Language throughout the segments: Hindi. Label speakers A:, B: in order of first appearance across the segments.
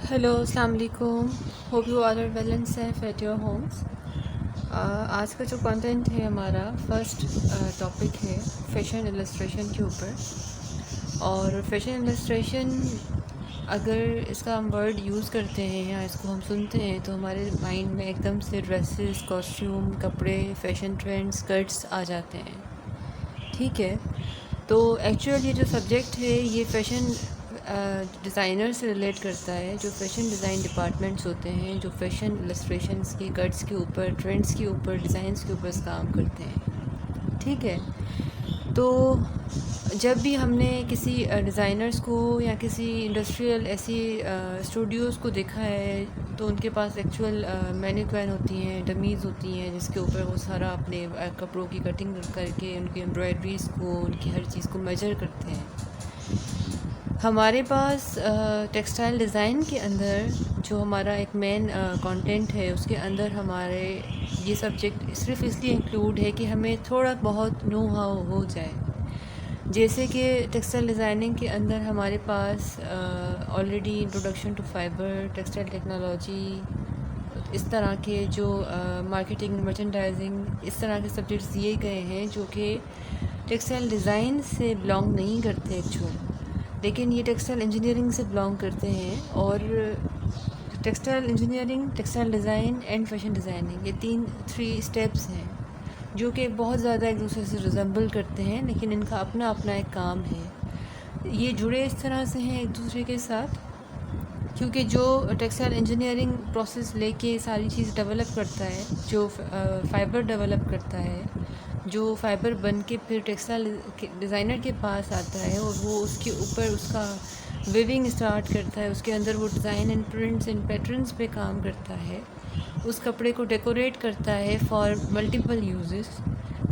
A: हेलो अस्सलाम वालेकुम। Hope you all are well and safe at your homes. आज का जो कंटेंट है हमारा फर्स्ट टॉपिक है फैशन इलस्ट्रेशन के ऊपर। और फैशन इलस्ट्रेशन अगर इसका हम वर्ड यूज़ करते हैं या इसको हम सुनते हैं तो हमारे माइंड में एकदम से ड्रेसेस, कॉस्ट्यूम, कपड़े, फैशन ट्रेंड्स, स्कर्ट्स आ जाते हैं। ठीक है, तो एक्चुअल ये जो सब्जेक्ट है ये फ़ैशन डिज़ाइनर से रिलेट करता है। जो फ़ैशन डिज़ाइन डिपार्टमेंट्स होते हैं, जो फ़ैशन इलस्ट्रेशंस के कट्स के ऊपर, ट्रेंड्स के ऊपर, डिज़ाइंस के ऊपर काम करते हैं। ठीक है, तो जब भी हमने किसी डिज़ाइनर्स को या किसी इंडस्ट्रियल ऐसी स्टूडियोज़ को देखा है तो उनके पास एक्चुअल मैनिक्विन होती हैं, डमीज़ होती हैं, जिसके ऊपर वो सारा अपने कपड़ों की कटिंग करके उनकी एम्ब्रॉयडरीज़ को, उनकी हर चीज़ को मेजर करते हैं। हमारे पास टेक्सटाइल डिज़ाइन के अंदर जो हमारा एक मेन कंटेंट है उसके अंदर हमारे ये सब्जेक्ट सिर्फ इसलिए इंक्लूड है कि हमें थोड़ा बहुत नो हाउ हो जाए। जैसे कि टेक्सटाइल डिज़ाइनिंग के अंदर हमारे पास already introduction to fibre, textile technology, इस तरह के जो मार्केटिंग, मर्चेंडाइजिंग, इस तरह के सब्जेक्ट्स दिए गए हैं जो कि टेक्सटाइल डिज़ाइन से बिलोंग नहीं करते एक्चुअल, लेकिन ये टेक्सटाइल इंजीनियरिंग से बिलोंग करते हैं। और textile engineering, textile design and fashion designing, ये थ्री स्टेप्स हैं जो कि बहुत ज़्यादा एक दूसरे से रिजेंबल करते हैं, लेकिन इनका अपना अपना एक काम है। ये जुड़े इस तरह से हैं एक दूसरे के साथ क्योंकि जो टेक्सटाइल इंजीनियरिंग प्रोसेस लेके सारी चीज़ डेवलप करता है, जो फ़ाइबर डेवलप करता है, जो फ़ाइबर बन के फिर टेक्सटाइल डिज़ाइनर के पास आता है और वो उसके ऊपर उसका वीविंग स्टार्ट करता है, उसके अंदर वो design and prints and patterns पे काम करता है, उस कपड़े को डेकोरेट करता है फॉर मल्टीपल यूजेस।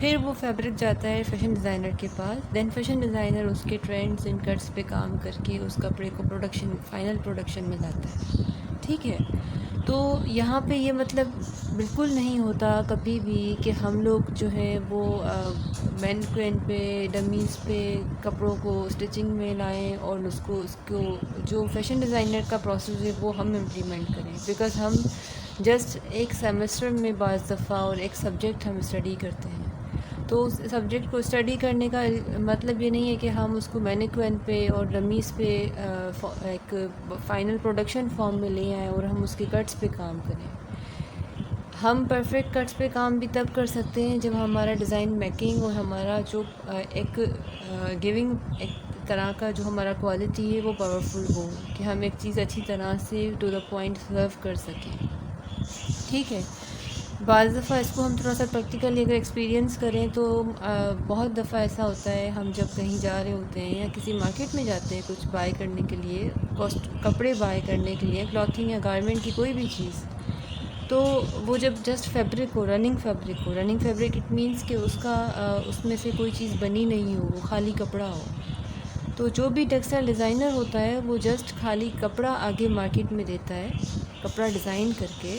A: फिर वो फैब्रिक जाता है फैशन डिज़ाइनर के पास, देन फैशन डिज़ाइनर उसके ट्रेंड्स एंड कट्स पे काम करके उस कपड़े को फाइनल प्रोडक्शन में लाता है। ठीक है, तो यहाँ पे ये मतलब बिल्कुल नहीं होता कभी भी कि हम लोग जो है वो मैनिक्विन पे, डमीज़ पे कपड़ों को स्टिचिंग में लाएं और उसको जो फैशन डिज़ाइनर का प्रोसेस है वो हम इम्प्लीमेंट करें, बिकॉज़ हम जस्ट एक सेमेस्टर में बाज़ दफ़ा और एक सब्जेक्ट हम स्टडी करते हैं। तो उस सब्जेक्ट को स्टडी करने का मतलब ये नहीं है कि हम उसको मैनिक्विन पे और डमीज़ पे एक फ़ाइनल प्रोडक्शन फॉर्म में ले आएँ और हम उसके कट्स पे काम करें। हम परफेक्ट कट्स पे काम भी तब कर सकते हैं जब हमारा डिज़ाइन मेकिंग और हमारा जो एक गिविंग एक तरह का जो हमारा क्वालिटी है वो पावरफुल हो, कि हम एक चीज़ अच्छी तरह से टू द पॉइंट सर्व कर सकें। ठीक है, बाज़ दफ़ा इसको हम थोड़ा सा प्रैक्टिकली अगर एक्सपीरियंस करें तो बहुत दफ़ा ऐसा होता है, हम जब कहीं जा रहे होते हैं या किसी मार्केट में जाते हैं कुछ बाय करने के लिए, कपड़े बाय करने के लिए, क्लॉथिंग या गारमेंट की कोई भी चीज़, तो वो जब just running fabric it means कि उसका उसमें से कोई चीज़ बनी नहीं हो, वो खाली कपड़ा हो। तो जो भी टेक्सटाइल डिज़ाइनर होता है वो जस्ट खाली कपड़ा आगे मार्केट में देता है, कपड़ा डिज़ाइन करके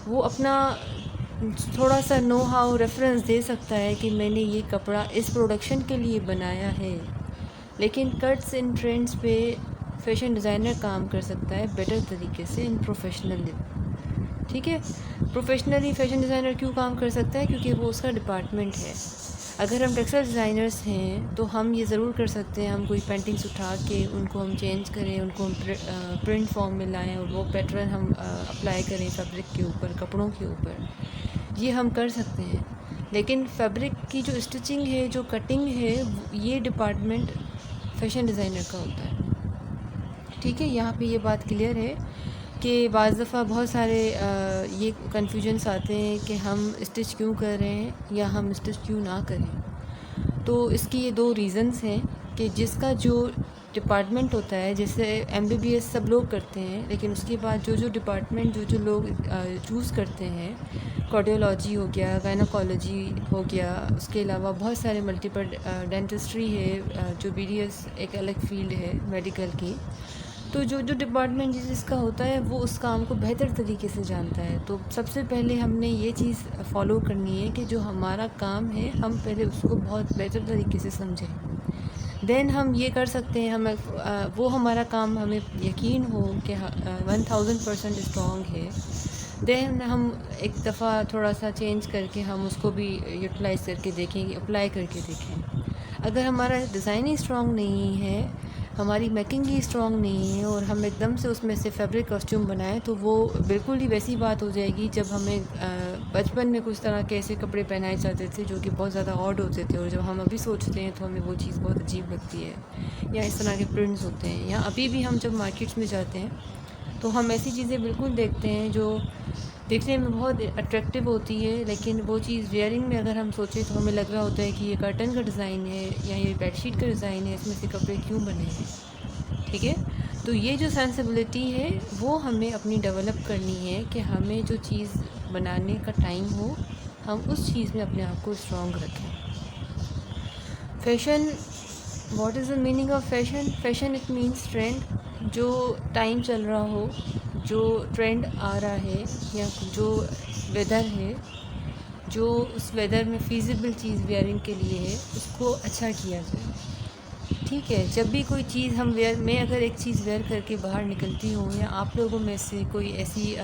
A: वो अपना थोड़ा सा नो हाउ रेफरेंस दे सकता है कि मैंने ये कपड़ा इस प्रोडक्शन के लिए बनाया है, लेकिन कट्स इन ट्रेंड्स पे फैशन डिज़ाइनर काम कर सकता है बेटर तरीके से इन प्रोफेशनली। ठीक है, प्रोफेशनली फैशन डिज़ाइनर क्यों काम कर सकता है? क्योंकि वो उसका डिपार्टमेंट है। अगर हम टेक्सटाइल डिज़ाइनर्स हैं तो हम ये ज़रूर कर सकते हैं, हम कोई पेंटिंग्स उठा के उनको हम चेंज करें, उनको हम प्रिंट फॉर्म में लाएं और वो पैटर्न हम अप्लाई करें फैब्रिक के ऊपर, कपड़ों के ऊपर, ये हम कर सकते हैं। लेकिन फैब्रिक की जो स्टिचिंग है, जो कटिंग है, ये डिपार्टमेंट फैशन डिज़ाइनर का होता है। ठीक है, यहाँ पे ये बात क्लियर है कि बाज़ दफ़ा बहुत सारे ये कन्फ्यूजन्स आते हैं कि हम स्टिच क्यों कर रहे हैं या हम स्टिच क्यों ना करें। तो इसकी ये दो रीज़न्स हैं कि जिसका जो डिपार्टमेंट होता है, जैसे एमबीबीएस सब लोग करते हैं, लेकिन उसके बाद जो डिपार्टमेंट जो लोग चूज़ करते हैं, कार्डियोलॉजी हो गया, गायनोकोलॉजी हो गया, उसके अलावा बहुत सारे मल्टीपल डेंटिस्ट्री है, जो बीडीएस एक अलग फील्ड है मेडिकल की। तो जो डिपार्टमेंट जिसका होता है वो उस काम को बेहतर तरीके से जानता है। तो सबसे पहले हमने ये चीज़ फॉलो करनी है कि जो हमारा काम है हम पहले उसको बहुत बेहतर तरीके से समझें। देन हम ये कर सकते हैं, हमें वो हमारा काम हमें यकीन हो कि 1000% स्ट्रॉन्ग है, देन हम एक दफ़ा थोड़ा सा चेंज करके हम उसको भी यूटिलाइज़ करके देखेंगे, अप्लाई करके देखें। अगर हमारा डिज़ाइन ही स्ट्रॉन्ग नहीं है, हमारी मेकिंग ही स्ट्रॉन्ग नहीं है और हम एकदम से उसमें से फैब्रिक कॉस्ट्यूम बनाएं, तो वो बिल्कुल ही वैसी बात हो जाएगी जब हमें बचपन में कुछ तरह के ऐसे कपड़े पहनाए जाते थे जो कि बहुत ज़्यादा ऑड होते थे, और जब हम अभी सोचते हैं तो हमें वो चीज़ बहुत अजीब लगती है। या इस तरह के प्रिंट्स होते हैं, या अभी भी हम जब मार्केट्स में जाते हैं तो हम ऐसी चीज़ें बिल्कुल देखते हैं जो देखने में बहुत अट्रैक्टिव होती है, लेकिन वो चीज़ वेयरिंग में अगर हम सोचें तो हमें लग रहा होता है कि ये कर्टन का डिज़ाइन है या ये बेडशीट का डिज़ाइन है, इसमें से कपड़े क्यों बने हैं। ठीक है, तो ये जो सेंसिबिलिटी है वो हमें अपनी डेवलप करनी है कि हमें जो चीज़ बनाने का टाइम हो, हम उस चीज़ में अपने आप को स्ट्रॉन्ग रखें। Fashion, what is the meaning of fashion? Fashion it means trend. जो टाइम चल रहा हो, जो ट्रेंड आ रहा है, या जो वेदर है, जो उस वेदर में फ़ीज़िबल चीज़ वेयरिंग के लिए है, उसको अच्छा किया जाए। ठीक है, जब भी कोई चीज़ हम मैं अगर एक चीज़ वेयर करके बाहर निकलती हूँ, या आप लोगों में से कोई ऐसी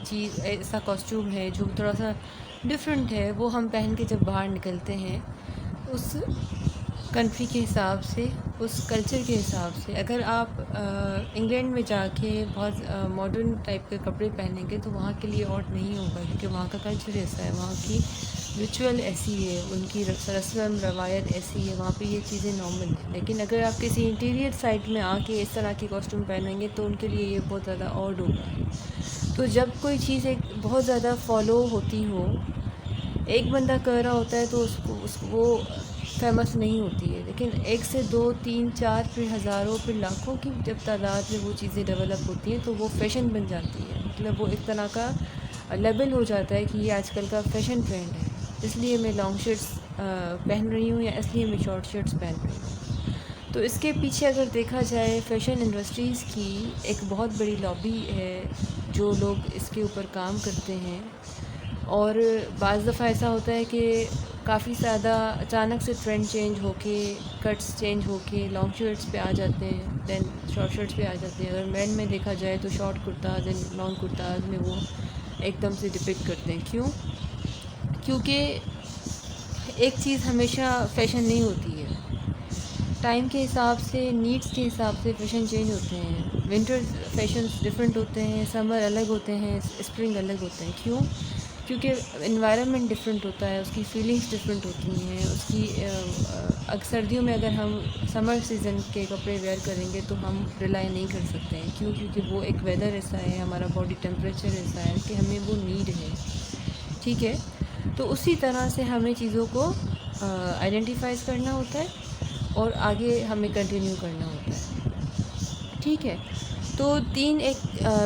A: चीज़, ऐसा कॉस्ट्यूम है जो थोड़ा सा डिफरेंट है, वो हम पहन के जब बाहर निकलते हैं, उस कंट्री के हिसाब से, उस कल्चर के हिसाब से, अगर आप इंग्लैंड में जाके बहुत मॉडर्न टाइप के कपड़े पहनेंगे तो वहाँ के लिए ऑड नहीं होगा, क्योंकि वहाँ का कल्चर ऐसा है, वहाँ की रिचुअल ऐसी है, उनकी रस्म रवायत ऐसी है, वहाँ पे ये चीज़ें नॉर्मल है। लेकिन अगर आप किसी इंटीरियर साइड में आके इस तरह की कॉस्ट्यूम पहनेंगे तो उनके लिए ये बहुत ज़्यादा ऑड होगा। तो जब कोई चीज़ एक बहुत ज़्यादा फॉलो होती हो, एक बंदा कर रहा होता है, तो उसको वो फेमस नहीं होती है, लेकिन 1 से 2 3 4 फिर हज़ारों फिर लाखों की जब तादाद में वो चीज़ें डेवलप होती हैं तो वो फ़ैशन बन जाती है। मतलब वो एक तरह का लेबल हो जाता है कि ये आजकल का फ़ैशन ट्रेंड है, इसलिए मैं लॉन्ग शर्ट्स पहन रही हूँ, या इसलिए मैं शॉर्ट शर्ट्स पहन रही हूँ। तो इसके पीछे अगर देखा जाए, फ़ैशन इंडस्ट्रीज़ की एक बहुत बड़ी लॉबी है, जो लोग इसके ऊपर काम करते हैं। और बाज़ दफ़ा ऐसा होता है कि काफ़ी ज़्यादा अचानक से ट्रेंड चेंज होके, कट्स चेंज होके लॉन्ग शर्ट्स पे आ जाते हैं, दैन शॉर्ट शर्ट्स पे आ जाते हैं। अगर मेन में देखा जाए तो short kurtas and long kurtas में वो एकदम से डिपिक्ट करते हैं। क्यों? क्योंकि एक चीज़ हमेशा फ़ैशन नहीं होती है, टाइम के हिसाब से, नीड्स के हिसाब से फ़ैशन चेंज होते हैं। विंटर फैशंस डिफरेंट होते हैं, समर अलग होते हैं, स्प्रिंग अलग होते हैं। क्यों? क्योंकि एनवायरनमेंट डिफरेंट होता है, उसकी फीलिंग्स डिफरेंट होती हैं, उसकी सर्दियों में अगर हम समर सीज़न के कपड़े वेयर करेंगे तो हम रिलाई नहीं कर सकते हैं। क्यों? क्योंकि वो एक वेदर ऐसा है, हमारा बॉडी टेम्परेचर ऐसा है कि हमें वो नीड है। ठीक है, तो उसी तरह से हमें चीज़ों को आइडेंटिफाइज करना होता है और आगे हमें कंटिन्यू करना होता है। ठीक है, तो 3 एक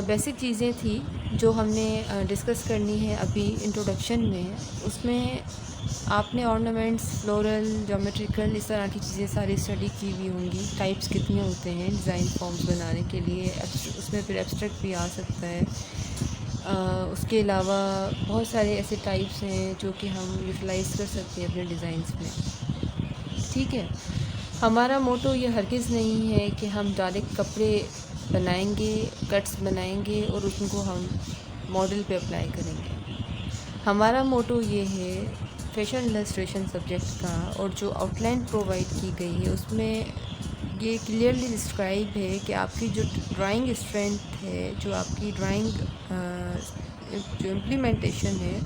A: बेसिक चीज़ें थी जो हमने डिस्कस करनी है अभी इंट्रोडक्शन में। उसमें आपने ऑर्नामेंट्स, फ्लोरल, ज्योमेट्रिकल, इस तरह की चीज़ें सारी स्टडी की हुई होंगी। टाइप्स कितने होते हैं डिज़ाइन फॉर्म्स बनाने के लिए, उसमें फिर एब्स्ट्रैक्ट भी आ सकता है। उसके अलावा बहुत सारे ऐसे टाइप्स हैं जो कि हम यूटिलाइज़ कर सकते हैं अपने डिज़ाइंस में। ठीक है, हमारा मोटो ये हरगिज़ नहीं है कि हम डायरेक्ट कपड़े बनाएंगे, कट्स बनाएंगे और उनको हम मॉडल पे अप्लाई करेंगे। हमारा मोटो ये है फैशन इलस्ट्रेशन सब्जेक्ट का, और जो आउटलाइन प्रोवाइड की गई है उसमें ये क्लियरली डिस्क्राइब है कि आपकी जो ड्राइंग स्ट्रेंथ है, जो आपकी ड्राइंग जो इम्प्लीमेंटेशन है,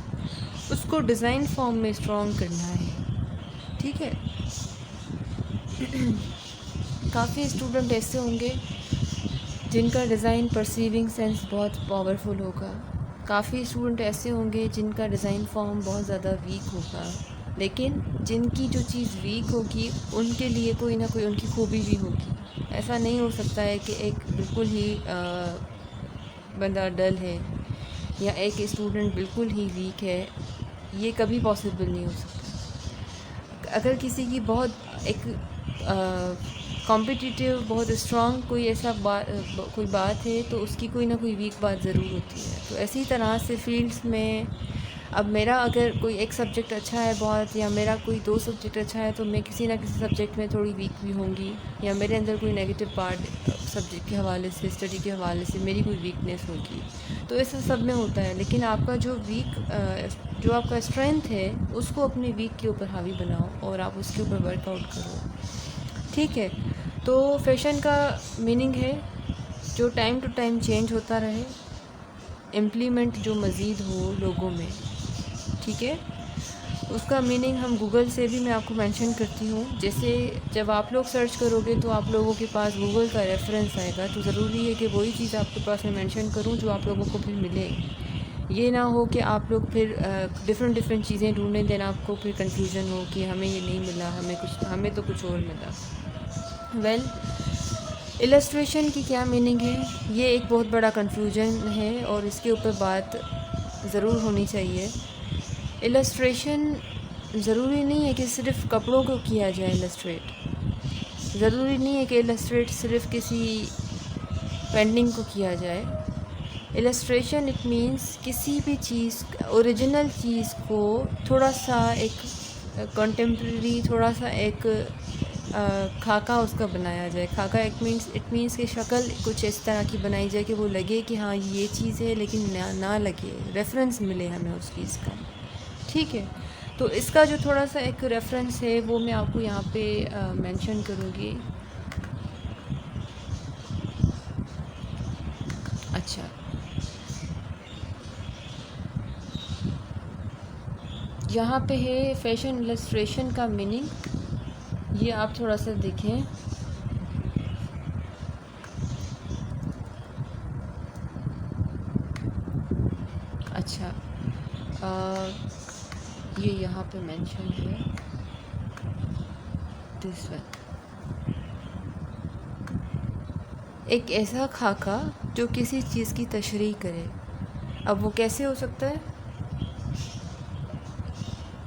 A: उसको डिज़ाइन फॉर्म में स्ट्रॉन्ग करना है। ठीक है, काफ़ी स्टूडेंट ऐसे होंगे जिनका डिज़ाइन परसीविंग सेंस बहुत पावरफुल होगा, काफ़ी स्टूडेंट ऐसे होंगे जिनका डिज़ाइन फॉर्म बहुत ज़्यादा वीक होगा, लेकिन जिनकी जो चीज़ वीक होगी उनके लिए कोई ना कोई उनकी खूबी भी होगी। ऐसा नहीं हो सकता है कि एक बिल्कुल ही बंदा डल है या एक स्टूडेंट बिल्कुल ही वीक है, ये कभी पॉसिबल नहीं हो सकता। अगर किसी की बहुत एक कॉम्पिटिटिव, बहुत स्ट्रॉन्ग कोई ऐसा कोई बात है तो उसकी कोई ना कोई वीक बात ज़रूर होती है। तो इसी तरह से फील्ड्स में अब मेरा अगर कोई एक सब्जेक्ट अच्छा है बहुत, या मेरा कोई 2 सब्जेक्ट अच्छा है, तो मैं किसी ना किसी सब्जेक्ट में थोड़ी वीक भी होंगी, या मेरे अंदर कोई नेगेटिव पार्ट सब्जेक्ट के हवाले से, स्टडी के हवाले से मेरी कोई वीकनेस होगी। तो ऐसा सब में होता है, लेकिन आपका जो आपका स्ट्रेंथ है उसको अपने वीक के ऊपर हावी बनाओ और आप उसके ऊपर वर्कआउट करो। ठीक है, तो फैशन का मीनिंग है जो टाइम टू टाइम चेंज होता रहे, इम्प्लीमेंट जो मज़ीद हो लोगों में। ठीक है, उसका मीनिंग हम गूगल से भी मैं आपको मेंशन करती हूँ। जैसे जब आप लोग सर्च करोगे तो आप लोगों के पास गूगल का रेफरेंस आएगा, तो ज़रूरी है कि वही चीज़ आपके पास मैं मेंशन करूँ जो आप लोगों को फिर मिले। ये ना हो कि आप लोग फिर डिफरेंट चीज़ें ढूंढें, देन आपको फिर कंफ्यूजन हो कि हमें ये नहीं मिला, हमें तो कुछ और मिला। वेल, इलस्ट्रेशन की क्या मीनिंग है, ये एक बहुत बड़ा कंफ्यूजन है और इसके ऊपर बात ज़रूर होनी चाहिए। इलस्ट्रेशन ज़रूरी नहीं है कि सिर्फ़ कपड़ों को किया जाए इलस्ट्रेट। ज़रूरी नहीं है कि इलस्ट्रेट सिर्फ़ किसी पेंटिंग को किया जाए। इलस्ट्रेशन इट मीन्स किसी भी चीज़, ओरिजिनल चीज़ को थोड़ा सा एक कंटेम्प्रेरी, थोड़ा सा एक खाका उसका बनाया जाए। खाका इट मीन्स कि शक्ल कुछ इस तरह की बनाई जाए कि वो लगे कि हाँ ये चीज़ है, लेकिन ना लगे, रेफरेंस मिले हमें उस चीज़ का। ठीक है, तो इसका जो थोड़ा सा एक रेफरेंस है वो मैं आपको यहाँ पे मेंशन करूँगी। अच्छा, यहाँ पे है फैशन इलस्ट्रेशन का मीनिंग, ये आप थोड़ा सा देखें। अच्छा, ये यहाँ पे मेंशन है दिस वन, एक ऐसा खाका जो किसी चीज़ की तशरीह करे। अब वो कैसे हो सकता है?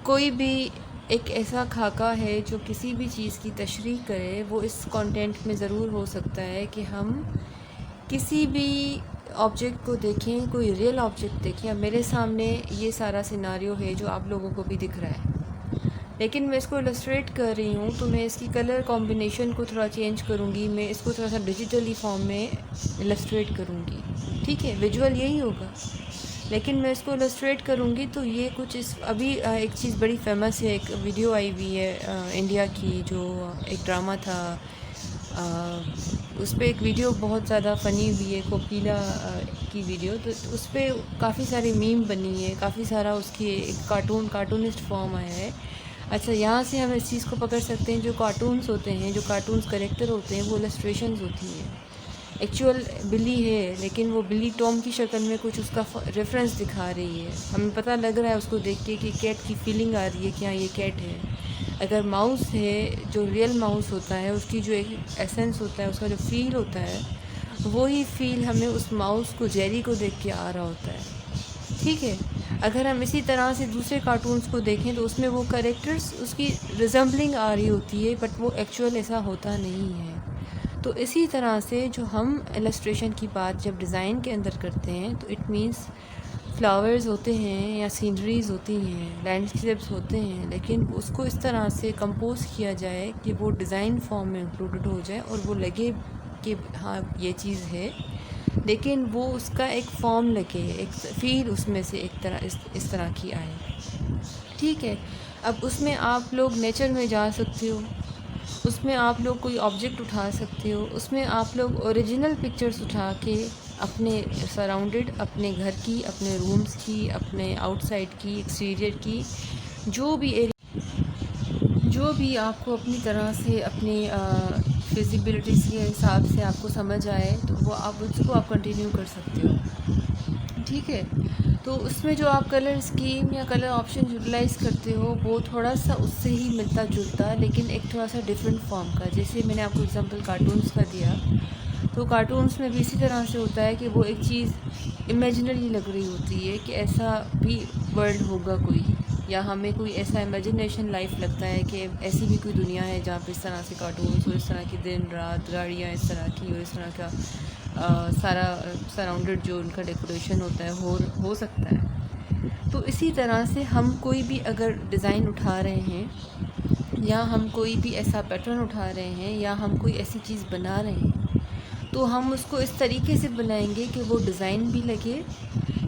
A: कोई भी एक ऐसा खाका है जो किसी भी चीज़ की तशरीह करे, वो इस कंटेंट में ज़रूर हो सकता है कि हम किसी भी ऑब्जेक्ट को देखें, कोई रियल ऑब्जेक्ट देखें। अब मेरे सामने ये सारा सिनारियो है जो आप लोगों को भी दिख रहा है, लेकिन मैं इसको इलस्ट्रेट कर रही हूँ तो मैं इसकी कलर कॉम्बिनेशन को थोड़ा चेंज करूँगी, मैं इसको थोड़ा सा डिजिटली फॉर्म में इलस्ट्रेट करूँगी। ठीक है, विजुअल यही होगा, लेकिन मैं इसको इलस्ट्रेट करूँगी तो ये कुछ इस अभी एक चीज़ बड़ी फेमस है, एक वीडियो आई हुई है इंडिया की, जो एक ड्रामा था, उस पर एक वीडियो बहुत ज़्यादा फ़नी हुई है, कोकिला की वीडियो। तो उस पर काफ़ी सारी मीम बनी है, काफ़ी सारा उसकी एक कार्टूनिस्ट फॉर्म आया है। अच्छा, यहाँ से हम इस चीज़ को पकड़ सकते हैं, जो कार्टून्स होते हैं, जो कार्टून्स करेक्टर होते हैं, वो इलस्ट्रेशंस होती हैं। एक्चुअल बिल्ली है, लेकिन वो बिल्ली टॉम की शक्ल में कुछ उसका रेफरेंस दिखा रही है। हमें पता लग रहा है उसको देख के कि कैट की फीलिंग आ रही है कि हाँ ये कैट है। अगर माउस है, जो रियल माउस होता है, उसकी जो एक एसेंस होता है, उसका जो फ़ील होता है, वही फ़ील हमें उस माउस को, जेरी को देख के आ रहा होता है। ठीक है, अगर हम इसी तरह से दूसरे कार्टून्स को देखें तो उसमें वो कैरेक्टर्स उसकी रिजेंबलिंग आ रही होती है, बट वो एक्चुअल ऐसा होता नहीं है। तो इसी तरह से जो हम इलस्ट्रेशन की बात जब डिज़ाइन के अंदर करते हैं, तो इट मीन्स फ्लावर्स होते हैं या सीनरीज़ होती हैं, लैंडस्केप्स होते हैं, लेकिन उसको इस तरह से कंपोज किया जाए कि वो डिज़ाइन फॉर्म में इंक्लूडेड हो जाए और वो लगे कि हाँ ये चीज़ है, लेकिन वो उसका एक फॉर्म लगे, एक फील उसमें से एक तरह इस तरह की आए। ठीक है, अब उसमें आप लोग नेचर में जा सकते हो, उसमें आप लोग कोई ऑब्जेक्ट उठा सकते हो, उसमें आप लोग ओरिजिनल पिक्चर्स उठा के अपने सराउंडेड, अपने घर की, अपने रूम्स की, अपने आउटसाइड की, एक्सटीरियर की, जो भी आपको अपनी तरह से अपनी फिजिबिलिटीज़ के हिसाब से आपको समझ आए, तो वो आप कंटिन्यू कर सकते हो। ठीक है, तो उसमें जो आप कलर स्कीम या कलर ऑप्शन यूटिलाइज़ करते हो, वो थोड़ा सा उससे ही मिलता जुलता, लेकिन एक थोड़ा सा डिफरेंट फॉर्म का। जैसे मैंने आपको एग्जांपल कार्टून्स का दिया, तो कार्टून्स में भी इसी तरह से होता है कि वो एक चीज़ इमेजिनरी लग रही होती है कि ऐसा भी वर्ल्ड होगा कोई, या हमें कोई ऐसा इमेजिनेशन लाइफ लगता है कि ऐसी भी कोई दुनिया है जहाँ पे इस तरह से कार्टून्स हो, इस तरह की दिन रात गाड़ियाँ इस तरह की, और इस तरह का सारा सराउंडेड जो उनका डेकोरेशन होता है हो सकता है। तो इसी तरह से हम कोई भी अगर डिज़ाइन उठा रहे हैं या हम कोई भी ऐसा पैटर्न उठा रहे हैं या हम कोई ऐसी चीज़ बना रहे हैं, तो हम उसको इस तरीके से बनाएंगे कि वो डिज़ाइन भी लगे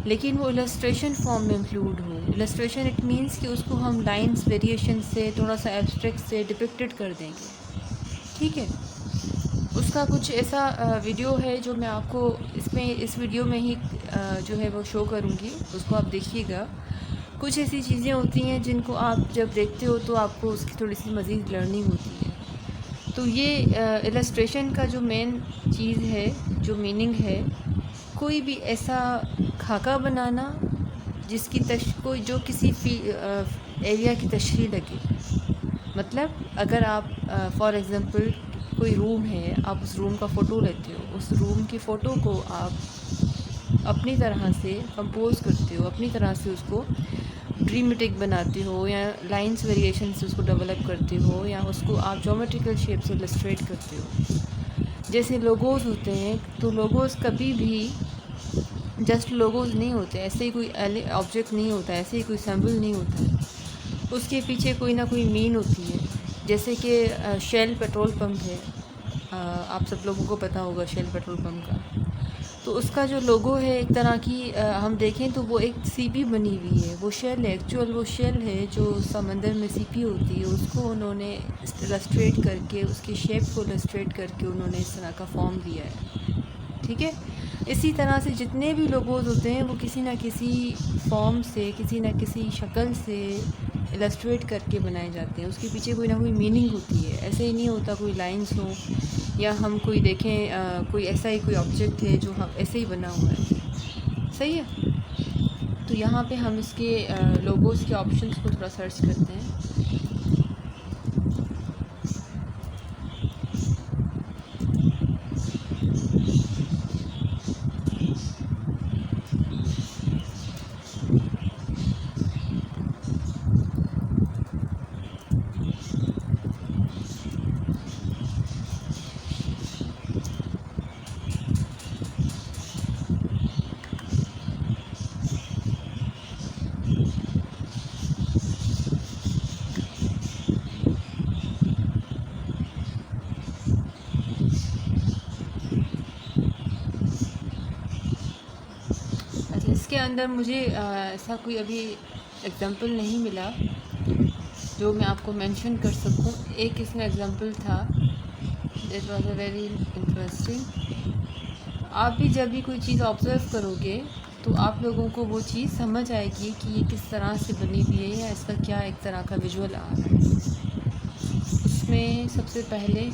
A: लेकिन वो इलस्ट्रेशन फॉर्म में इंक्लूड हो। इलस्ट्रेशन इट मीन्स कि उसको हम लाइंस वेरिएशन से थोड़ा सा एब्स्ट्रैक्ट से डिपिक्टेड कर देंगे, ठीक है। उसका कुछ ऐसा वीडियो है जो मैं आपको इस वीडियो में ही जो है वो शो करूँगी, उसको आप देखिएगा। कुछ ऐसी चीज़ें होती हैं जिनको आप जब देखते हो तो आपको उसकी थोड़ी सी मज़ीद लर्निंग होती है। तो ये इलस्ट्रेशन का जो मेन चीज़ है, जो मीनिंग है, कोई भी ऐसा खाका बनाना जिसकी कोई जो किसी एरिया की तशरीह लगे। मतलब अगर आप फॉर एग्ज़ाम्पल कोई रूम है, आप उस रूम का फ़ोटो लेते हो, उस रूम की फ़ोटो को आप अपनी तरह से कंपोज़ करते हो, अपनी तरह से उसको ड्रीमेटिक बनाते हो या लाइंस वेरिएशन से उसको डेवलप करते हो या उसको आप ज्योमेट्रिकल शेप से इलस्ट्रेट करते हो। जैसे लोगोज़ होते हैं, तो लोगोज़ कभी भी जस्ट लोगोज़ नहीं होते, ऐसे ही कोई ऑब्जेक्ट नहीं होता, ऐसे ही कोई सिंबल नहीं होता है, उसके पीछे कोई ना कोई मीन होती है। जैसे कि शेल पेट्रोल पंप है, आप सब लोगों को पता होगा शेल पेट्रोल पंप का। तो उसका जो लोगो है एक तरह की हम देखें तो वो एक सीपी बनी हुई है, वो शेल है, एक्चुअल वो शेल है जो समंदर में सीपी होती है, उसको उन्होंने इलस्ट्रेट करके, उसकी शेप को इलस्ट्रेट करके उन्होंने इस तरह का फॉर्म दिया है, ठीक है। इसी तरह से जितने भी लोगोज़ होते हैं वो किसी न किसी फॉर्म से, किसी न किसी शक्ल से इलस्ट्रेट करके बनाए जाते हैं, उसके पीछे कोई ना कोई मीनिंग होती है। ऐसे ही नहीं होता कोई लाइंस हो या हम कोई देखें कोई ऐसा ही कोई ऑब्जेक्ट है जो हम ऐसे ही बना हुआ है, सही है। तो यहाँ पे हम इसके लोगोज़ के ऑप्शंस को थोड़ा सर्च करते हैं। इसके अंदर मुझे ऐसा कोई अभी एग्ज़ाम्पल नहीं मिला जो मैं आपको मेंशन कर सकूं। एक इसमें एग्ज़ाम्पल था, that was a very interesting. आप भी जब भी कोई चीज़ ऑब्ज़र्व करोगे तो आप लोगों को वो चीज़ समझ आएगी कि ये किस तरह से बनी हुई है या इसका क्या एक तरह का विजुअल आ रहा है। उसमें सबसे पहले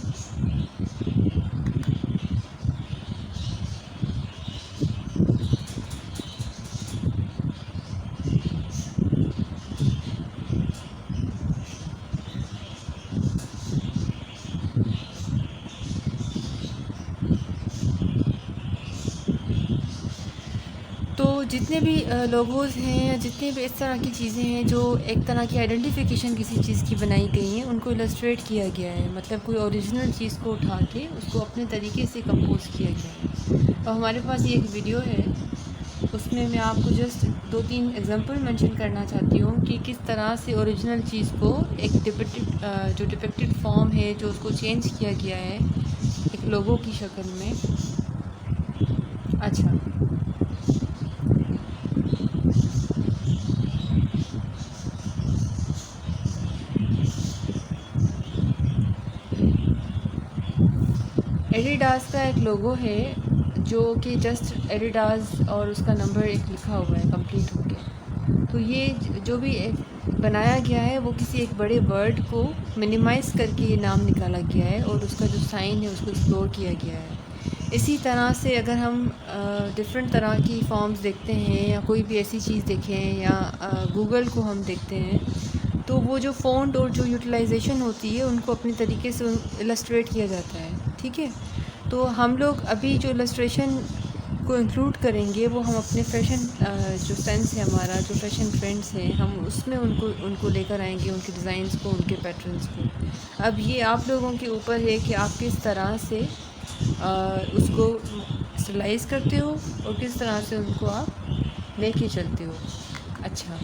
A: तो जितने भी लोगोज़ हैं या जितने भी इस तरह की चीज़ें हैं जो एक तरह की आइडेंटिफिकेशन किसी चीज़ की बनाई गई हैं, उनको इलस्ट्रेट किया गया है। मतलब कोई ओरिजिनल चीज़ को उठा के उसको अपने तरीके से कंपोज किया गया है। और हमारे पास ये एक वीडियो है, उसमें मैं आपको जस्ट 2-3 एग्जांपल मेंशन करना चाहती हूँ कि किस तरह से ओरिजिनल चीज़ को एक डिपिक्टेड फॉर्म है जो उसको चेंज किया गया है एक लोगो की शक्ल में। अच्छा, एडिडास का एक लोगो है जो कि जस्ट एडिडास और उसका नंबर एक लिखा हुआ है कंप्लीट हो गया। तो ये जो भी बनाया गया है वो किसी एक बड़े वर्ड को मिनिमाइज़ करके ये नाम निकाला गया है और उसका जो साइन है उसको एक्सप्लोर किया गया है। इसी तरह से अगर हम डिफरेंट तरह की फॉर्म्स देखते हैं या कोई भी ऐसी चीज़ देखें या गूगल को हम देखते हैं तो वो जो फ़ॉन्ट और जो यूटिलाइजेशन होती है उनको अपने तरीके से इलस्ट्रेट किया जाता है, ठीक है। तो हम लोग अभी जो इलस्ट्रेशन को इंक्लूड करेंगे वो हम अपने फैशन जो सेंस है हमारा, जो फैशन ट्रेंड्स हैं, हम उसमें उनको लेकर आएंगे, उनके डिज़ाइंस को, उनके पैटर्न्स को। अब ये आप लोगों के ऊपर है कि आप किस तरह से उसको स्टाइलाइज़ करते हो और किस तरह से उनको आप लेके चलते हो। अच्छा,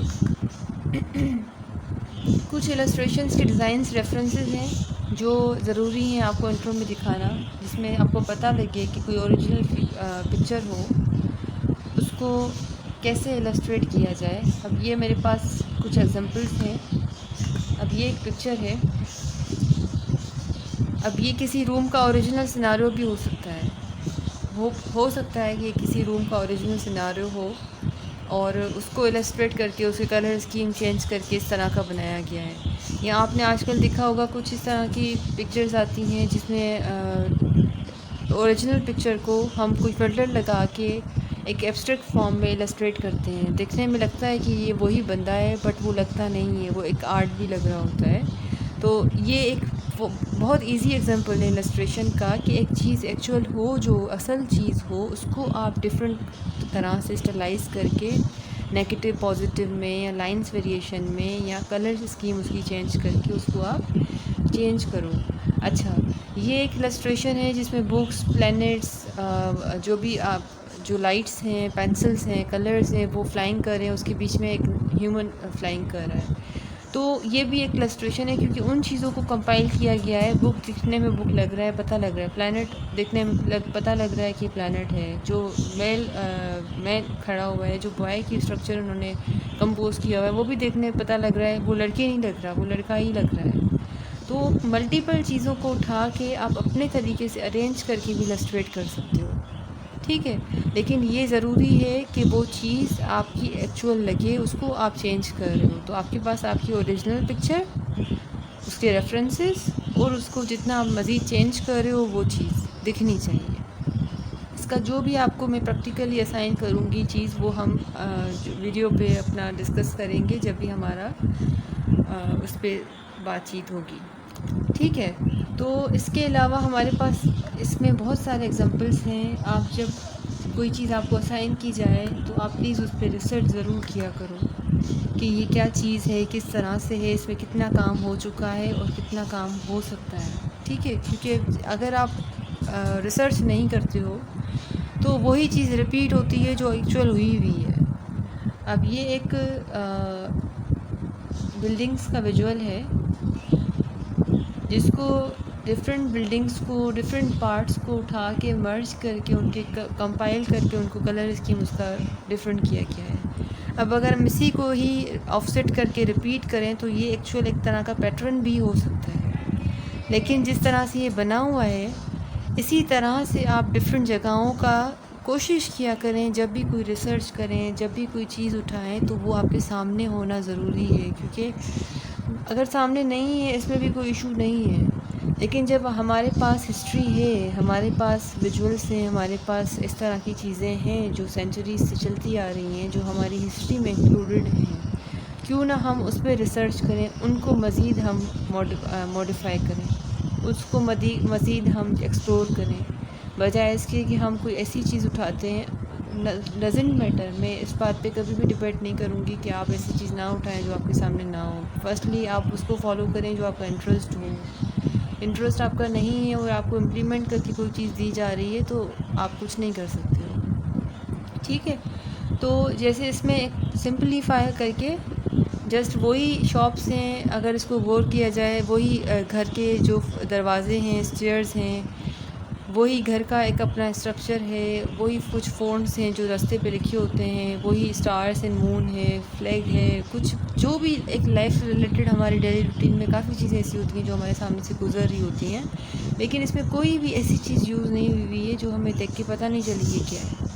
A: कुछ इलस्ट्रेशंस के डिज़ाइंस रेफरेंसेस हैं जो ज़रूरी हैं आपको इंट्रो में दिखाना, जिसमें आपको पता लगे कि कोई ओरिजिनल पिक्चर हो उसको कैसे इलस्ट्रेट किया जाए। अब ये मेरे पास कुछ एग्जांपल्स हैं। अब ये एक पिक्चर है। अब ये किसी रूम का ओरिजिनल सिनारियो भी हो सकता है। हो सकता है कि ये किसी रूम का ओरिजिनल सिनारियो हो और उसको इलस्ट्रेट करके उसके कलर स्कीम चेंज करके इस तरह का बनाया गया है। या आपने आजकल देखा होगा कुछ इस तरह की पिक्चर्स आती हैं जिसमें ओरिजिनल पिक्चर को हम कोई फ़िल्टर लगा के एक एब्स्ट्रैक्ट फॉर्म में इलस्ट्रेट करते हैं। देखने में लगता है कि ये वही बंदा है, बट वो लगता नहीं है, वो एक आर्ट भी लग रहा होता है। तो ये एक बहुत इजी एग्जांपल है इलस्ट्रेशन का कि एक चीज़ एक्चुअल हो, जो असल चीज़ हो, उसको आप डिफरेंट तरह से स्टाइलाइज करके नेगेटिव पॉजिटिव में या लाइंस वेरिएशन में या कलर स्कीम उसकी चेंज करके उसको आप चेंज करो। अच्छा, ये एक इलस्ट्रेशन है जिसमें बुक्स, प्लैनेट्स, जो लाइट्स हैं, पेंसिल्स हैं, कलर्स हैं, वो फ्लाइंग कर रहे हैं, उसके बीच में एक ह्यूमन फ्लाइंग कर रहा है। तो ये भी एक इलस्ट्रेशन है क्योंकि उन चीज़ों को कंपाइल किया गया है। बुक दिखने में बुक लग रहा है, पता लग रहा है। प्लैनेट देखने में पता लग रहा है कि प्लैनेट है। जो मैन खड़ा हुआ है, जो बॉय की स्ट्रक्चर उन्होंने कंपोज किया हुआ है, वो भी देखने में पता लग रहा है वो लड़के नहीं लग रहा, वो लड़का ही लग रहा है। तो मल्टीपल चीज़ों को उठा के आप अपने तरीके से अरेंज करके भी इलस्ट्रेट कर सकते हो, ठीक है। लेकिन ये ज़रूरी है कि वो चीज़ आपकी एक्चुअल लगे, उसको आप चेंज कर रहे हो। तो आपके पास आपकी ओरिजिनल पिक्चर, उसके रेफरेंसेस और उसको जितना आप मज़ीद चेंज कर रहे हो वो चीज़ दिखनी चाहिए। इसका जो भी आपको मैं प्रैक्टिकली असाइन करूँगी चीज़, वो हम जो वीडियो पे अपना डिस्कस करेंगे जब भी हमारा उस पर बातचीत होगी, ठीक है। तो इसके अलावा हमारे पास इसमें बहुत सारे एग्जांपल्स हैं। आप जब कोई चीज़ आपको असाइन की जाए तो आप प्लीज़ उस पर रिसर्च ज़रूर किया करो कि ये क्या चीज़ है, किस तरह से है, इसमें कितना काम हो चुका है और कितना काम हो सकता है, ठीक है। क्योंकि अगर आप रिसर्च नहीं करते हो तो वही चीज़ रिपीट होती है जो एक्चुअल हुई हुई है। अब ये एक बिल्डिंग्स का विजुअल है जिसको डिफरेंट बिल्डिंग्स को, डिफरेंट पार्ट्स को उठा के मर्ज करके उनके कंपाइल करके उनको कलर स्कीम उसका डिफरेंट किया गया है। अब अगर हम इसी को ही ऑफसेट करके रिपीट करें तो ये एक्चुअल एक तरह का पैटर्न भी हो सकता है। लेकिन जिस तरह से ये बना हुआ है, इसी तरह से आप डिफरेंट जगहों का कोशिश किया करें। जब भी कोई रिसर्च करें, जब भी कोई चीज़ उठाएं, तो वो आपके सामने होना ज़रूरी है। क्योंकि अगर सामने नहीं है, इसमें भी कोई इशू नहीं है। लेकिन जब हमारे पास हिस्ट्री है, हमारे पास विजुअल्स हैं, हमारे पास इस तरह की चीज़ें हैं जो सेंचुरीज से चलती आ रही हैं, जो हमारी हिस्ट्री में इंक्लूडेड हैं, क्यों ना हम उस पर रिसर्च करें, उनको मज़ीद हम मॉडिफाई करें, उसको मज़ीद हम एक्सप्लोर करें, बजाय इसके कि हम कोई ऐसी चीज़ उठाते हैं। डजेंट मैटर, मैं इस बात पे कभी भी डिबेट नहीं करूँगी कि आप ऐसी चीज़ ना उठाएं जो आपके सामने ना हो। फर्स्टली आप उसको फॉलो करें जो आपका इंटरेस्ट हो। इंटरेस्ट आपका नहीं है और आपको इम्प्लीमेंट करके कोई चीज़ दी जा रही है तो आप कुछ नहीं कर सकते हो, ठीक है। तो जैसे इसमें सिंपलीफाई करके जस्ट वही शॉप्स हैं, अगर इसको गौर किया जाए, वही घर के जो दरवाजे हैं, स्टेयर्स हैं, वही घर का एक अपना स्ट्रक्चर है, वही कुछ फ़ॉन्ट्स हैं जो रास्ते पे लिखे होते हैं, वही स्टार्स एंड मून है, फ्लैग है, कुछ जो भी एक लाइफ रिलेटेड हमारी डेली रूटीन में काफ़ी चीज़ें ऐसी होती हैं जो हमारे सामने से गुजर रही होती हैं। लेकिन इसमें कोई भी ऐसी चीज़ यूज़ नहीं हुई है जो हमें देख के पता नहीं चली ये क्या है,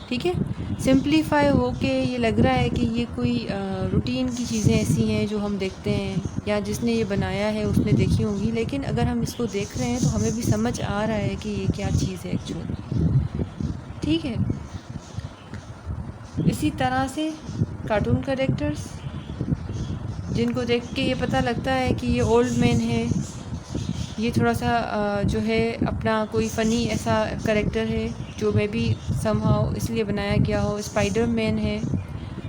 A: ठीक है। सिंपलीफाई हो के ये लग रहा है कि ये कोई रूटीन की चीज़ें ऐसी हैं जो हम देखते हैं या जिसने ये बनाया है उसने देखी होंगी। लेकिन अगर हम इसको देख रहे हैं तो हमें भी समझ आ रहा है कि ये क्या चीज़ है एक्चुअल, ठीक है। इसी तरह से कार्टून कैरेक्टर्स जिनको देख के ये पता लगता है कि ये ओल्ड मैन है, ये थोड़ा सा जो है अपना कोई फ़नी ऐसा कैरेक्टर है जो मे बी समहाउ इसलिए बनाया गया हो। स्पाइडर मैन है।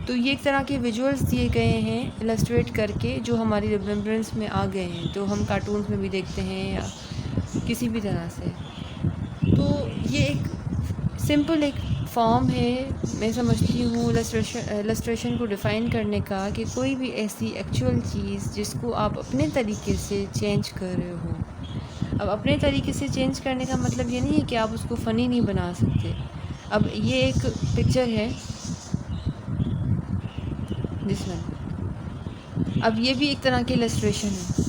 A: तो ये एक तरह के विजुअल्स दिए गए हैं इलस्ट्रेट करके जो हमारी रिमेम्बरेंस में आ गए हैं, जो हम कार्टून्स में भी देखते हैं या किसी भी तरह से। तो ये एक सिंपल एक फॉर्म है, मैं समझती हूँ इलस्ट्रेशन को डिफ़ाइन करने का, कि कोई भी ऐसी एक्चुअल चीज़ जिसको आप अपने तरीके से चेंज कर रहे हो। अब अपने तरीके से चेंज करने का मतलब ये नहीं है कि आप उसको फ़नी नहीं बना सकते। अब ये एक पिक्चर है जिसमें, अब ये भी एक तरह की इलस्ट्रेशन है।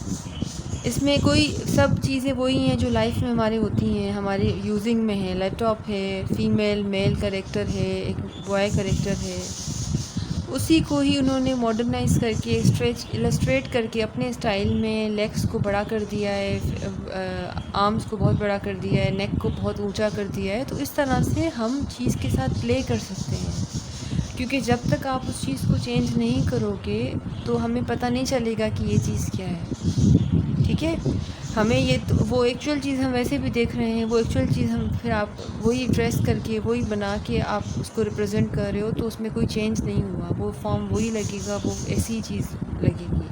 A: इसमें कोई सब चीज़ें वही हैं जो लाइफ में हमारे होती हैं, हमारे यूजिंग में है। लैपटॉप है, फीमेल मेल कैरेक्टर है, एक बॉय कैरेक्टर है, उसी को ही उन्होंने मॉडर्नाइज करके इलस्ट्रेट करके अपने स्टाइल में लेग्स को बड़ा कर दिया है, आर्म्स को बहुत बड़ा कर दिया है, नेक को बहुत ऊंचा कर दिया है। तो इस तरह से हम चीज़ के साथ प्ले कर सकते हैं, क्योंकि जब तक आप उस चीज़ को चेंज नहीं करोगे तो हमें पता नहीं चलेगा कि ये चीज़ क्या है। ठीक है, हमें ये तो वो एक्चुअल चीज़ हम वैसे भी देख रहे हैं, वो एक्चुअल चीज़ हम फिर आप वही ड्रेस करके वही बना के आप उसको रिप्रेजेंट कर रहे हो, तो उसमें कोई चेंज नहीं हुआ, वो फॉर्म वही लगेगा, वो ऐसी चीज़ लगेगी।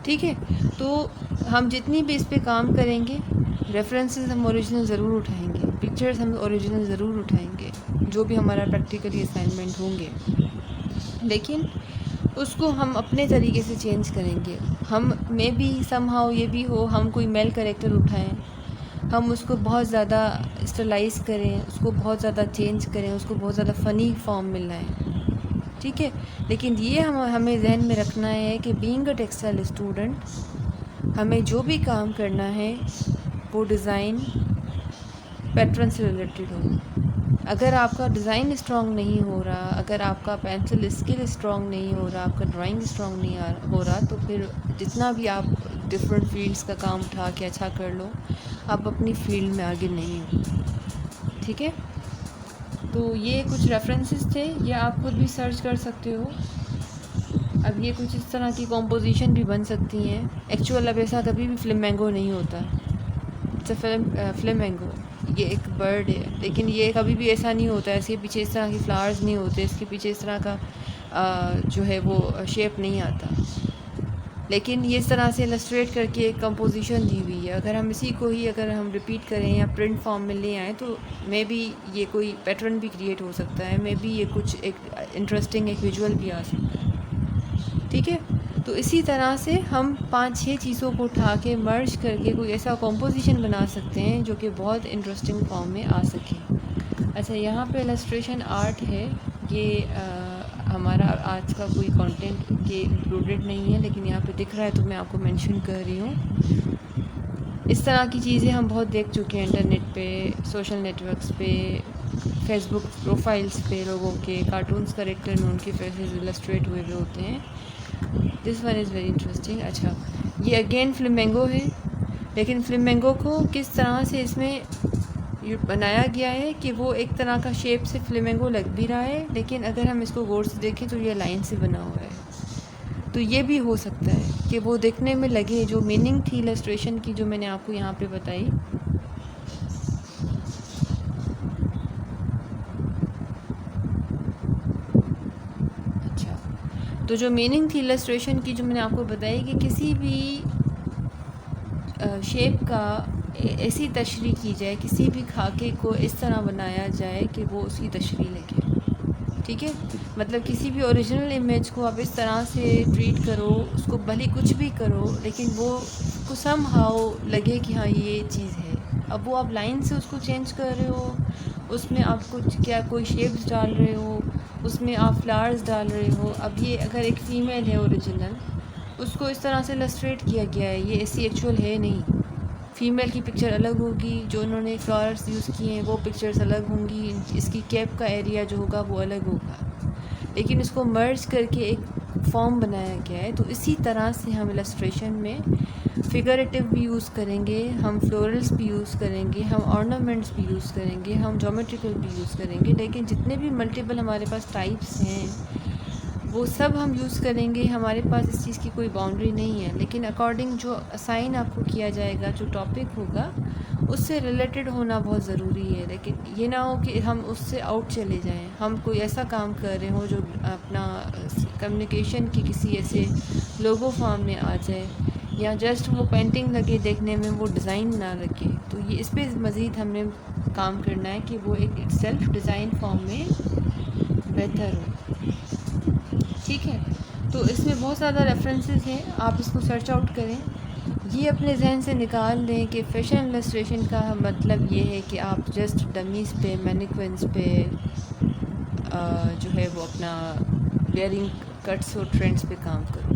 A: ठीक है, तो हम जितनी भी इस पे काम करेंगे, रेफरेंसेस हम ओरिजिनल ज़रूर उठाएंगे, पिक्चर्स हम ओरिजिनल ज़रूर उठाएंगे, जो भी हमारा प्रैक्टिकली असाइनमेंट होंगे, लेकिन उसको हम अपने तरीके से चेंज करेंगे। हम में भी समहाउ ये भी हो, हम कोई मेल कैरेक्टर उठाएं, हम उसको बहुत ज़्यादा स्टाइलाइज करें, उसको बहुत ज़्यादा चेंज करें, उसको बहुत ज़्यादा फ़नी फॉर्म में लाएं। ठीक है, लेकिन ये हमें जहन में रखना है कि बीइंग अ टेक्सटाइल स्टूडेंट, हमें जो भी काम करना है वो डिज़ाइन पैटर्न से रिलेटेड हो। अगर आपका डिज़ाइन स्ट्रॉन्ग नहीं हो रहा, अगर आपका पेंसिल स्किल स्ट्रॉन्ग नहीं हो रहा, आपका ड्राइंग स्ट्रॉन्ग नहीं हो रहा, तो फिर जितना भी आप डिफरेंट फील्ड्स का काम उठा के अच्छा कर लो, आप अपनी फील्ड में आगे नहीं हो। ठीक है, तो ये कुछ रेफरेंसेस थे, ये आप खुद भी सर्च कर सकते हो। अब ये कुछ इस तरह की कॉम्पोजिशन भी बन सकती हैं। एक्चुअल अब ऐसा कभी भी फ्लेमेंगो नहीं होता, इट्स अ फ्लेमेंगो, ये एक बर्ड है, लेकिन ये कभी भी ऐसा नहीं होता है, इसके पीछे इस तरह के फ्लावर्स नहीं होते, इसके पीछे इस तरह का जो है वो शेप नहीं आता, लेकिन ये इस तरह से इलस्ट्रेट करके एक कंपोजिशन दी हुई है। अगर हम इसी को ही अगर हम रिपीट करें या प्रिंट फॉर्म में ले आएँ, तो मे बी ये कोई पैटर्न भी क्रिएट हो सकता है, मे बी ये कुछ एक इंटरेस्टिंग एक विजुअल भी आ सकता है। ठीक है, तो इसी तरह से हम 5-6 चीज़ों को उठा के मर्ज करके कोई ऐसा कॉम्पोजिशन बना सकते हैं जो कि बहुत इंटरेस्टिंग फॉर्म में आ सके। अच्छा, यहाँ पे इलस्ट्रेशन आर्ट है, ये हमारा आज का कोई कंटेंट ये इंक्लूडेड नहीं है, लेकिन यहाँ पे दिख रहा है तो मैं आपको मेंशन कर रही हूँ। इस तरह की चीज़ें हम बहुत देख चुके हैं इंटरनेट पे, सोशल नेटवर्क्स पे, फेसबुक प्रोफाइल्स पे, लोगों के कार्टून्स कैरेक्टर में उनके फेसेस इलस्ट्रेट हुए हुए होते हैं। This one is very interesting. अच्छा, ये अगेन फ्लेमेंगो है, लेकिन फ्लेमेंगो को किस तरह से इसमें बनाया गया है कि वो एक तरह का शेप से फ्लेमेंगो लग भी रहा है, लेकिन अगर हम इसको गौर से देखें तो ये लाइन से बना हुआ है। तो ये भी हो सकता है कि वो देखने में लगे, जो मीनिंग थी इलस्ट्रेशन की जो मैंने आपको यहाँ पे बताई, तो जो मीनिंग थी इलस्ट्रेशन की जो मैंने आपको बताई कि किसी भी शेप का ऐसी तशरीह की जाए, किसी भी खाके को इस तरह बनाया जाए कि वो उसकी तशरीह लगे। ठीक है, मतलब किसी भी ओरिजिनल इमेज को आप इस तरह से ट्रीट करो, उसको भले कुछ भी करो, लेकिन वो को समहाउ लगे कि हाँ ये चीज़ है। अब वो आप लाइन से उसको चेंज कर रहे हो, उसमें आप कुछ क्या कोई शेप्स डाल रहे हो, उसमें आप फ्लावर्स डाल रहे हो। अब ये अगर एक फ़ीमेल है ओरिजिनल, उसको इस तरह से इलस्ट्रेट किया गया है, ये ऐसी एक्चुअल है नहीं। फ़ीमेल की पिक्चर अलग होगी, जो उन्होंने फ्लावर्स यूज़ किए हैं वो पिक्चर्स अलग होंगी, इसकी कैप का एरिया जो होगा वो अलग होगा, लेकिन इसको मर्ज करके एक फॉर्म बनाया गया है। तो इसी तरह से हम इलस्ट्रेशन में फिगरेटिव भी यूज़ करेंगे, हम फ्लोरल्स भी यूज़ करेंगे, हम ऑर्नामेंट्स भी यूज़ करेंगे, हम ज्योमेट्रिकल भी यूज़ करेंगे, लेकिन जितने भी मल्टीपल हमारे पास टाइप्स हैं वो सब हम यूज़ करेंगे। हमारे पास इस चीज़ की कोई बाउंड्री नहीं है, लेकिन अकॉर्डिंग जो असाइन आपको किया जाएगा, जो टॉपिक होगा उससे रिलेटेड होना बहुत ज़रूरी है। लेकिन ये ना हो कि हम उससे आउट चले जाएं, हम कोई ऐसा काम कर रहे हो जो अपना कम्युनिकेशन की किसी ऐसे लोगो फॉर्म में आ जाए, या जस्ट वो पेंटिंग लगे देखने में, वो डिज़ाइन ना लगे। तो ये इस पर मज़ीद हमने काम करना है कि वो एक सेल्फ डिज़ाइन फॉर्म में बेहतर हो। ठीक है, तो इसमें बहुत ज़्यादा रेफरेंसेस हैं, आप इसको सर्च आउट करें। ये अपने जहन से निकाल दें कि फैशन इलस्ट्रेशन का मतलब ये है कि आप जस्ट डमीज़ पे, मैनिक्विन्स पे जो है वो अपना वेयरिंग कट्स और ट्रेंड्स पे काम करो।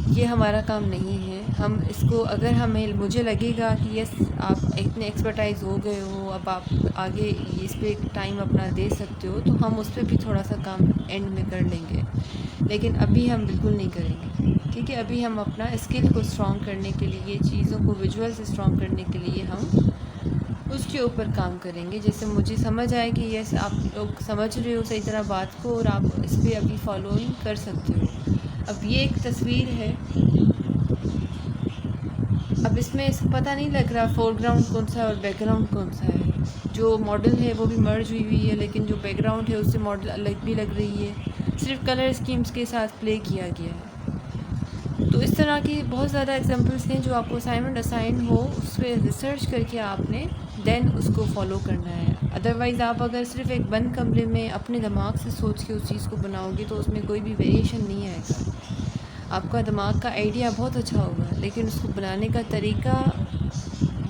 A: ये हमारा काम नहीं है। हम इसको, अगर मुझे लगेगा कि यस आप इतने एक्सपर्टाइज हो गए हो, अब आप आगे इस पर टाइम अपना दे सकते हो, तो हम उस पर भी थोड़ा सा काम एंड में कर लेंगे, लेकिन अभी हम बिल्कुल नहीं करेंगे। ठीक है, अभी हम अपना स्किल को स्ट्रॉन्ग करने के लिए, चीज़ों को विजुअल से स्ट्रॉन्ग करने के लिए हम उसके ऊपर काम करेंगे। जैसे मुझे समझ आए कि यस आप लोग समझ रहे हो सही तरह बात को और आप इस पर अभी फॉलोइंग कर सकते हो। अब ये एक तस्वीर है, अब इसमें पता नहीं लग रहा फोरग्राउंड कौन सा है और बैकग्राउंड कौन सा है। जो मॉडल है वो भी मर्ज हुई हुई है, लेकिन जो बैकग्राउंड है उससे मॉडल अलग भी लग रही है। सिर्फ कलर स्कीम्स के साथ प्ले किया गया है। तो इस तरह की बहुत ज़्यादा एग्जांपल्स हैं। जो आपको असाइनमेंट असाइन हो उस पर रिसर्च करके आपने देन उसको फॉलो करना है। अदरवाइज़ आप अगर सिर्फ एक बंद कमरे में अपने दिमाग से सोच के उस चीज़ को बनाओगे तो उसमें कोई भी वेरिएशन नहीं आएगा। आपका दिमाग का आइडिया बहुत अच्छा होगा, लेकिन उसको बनाने का तरीका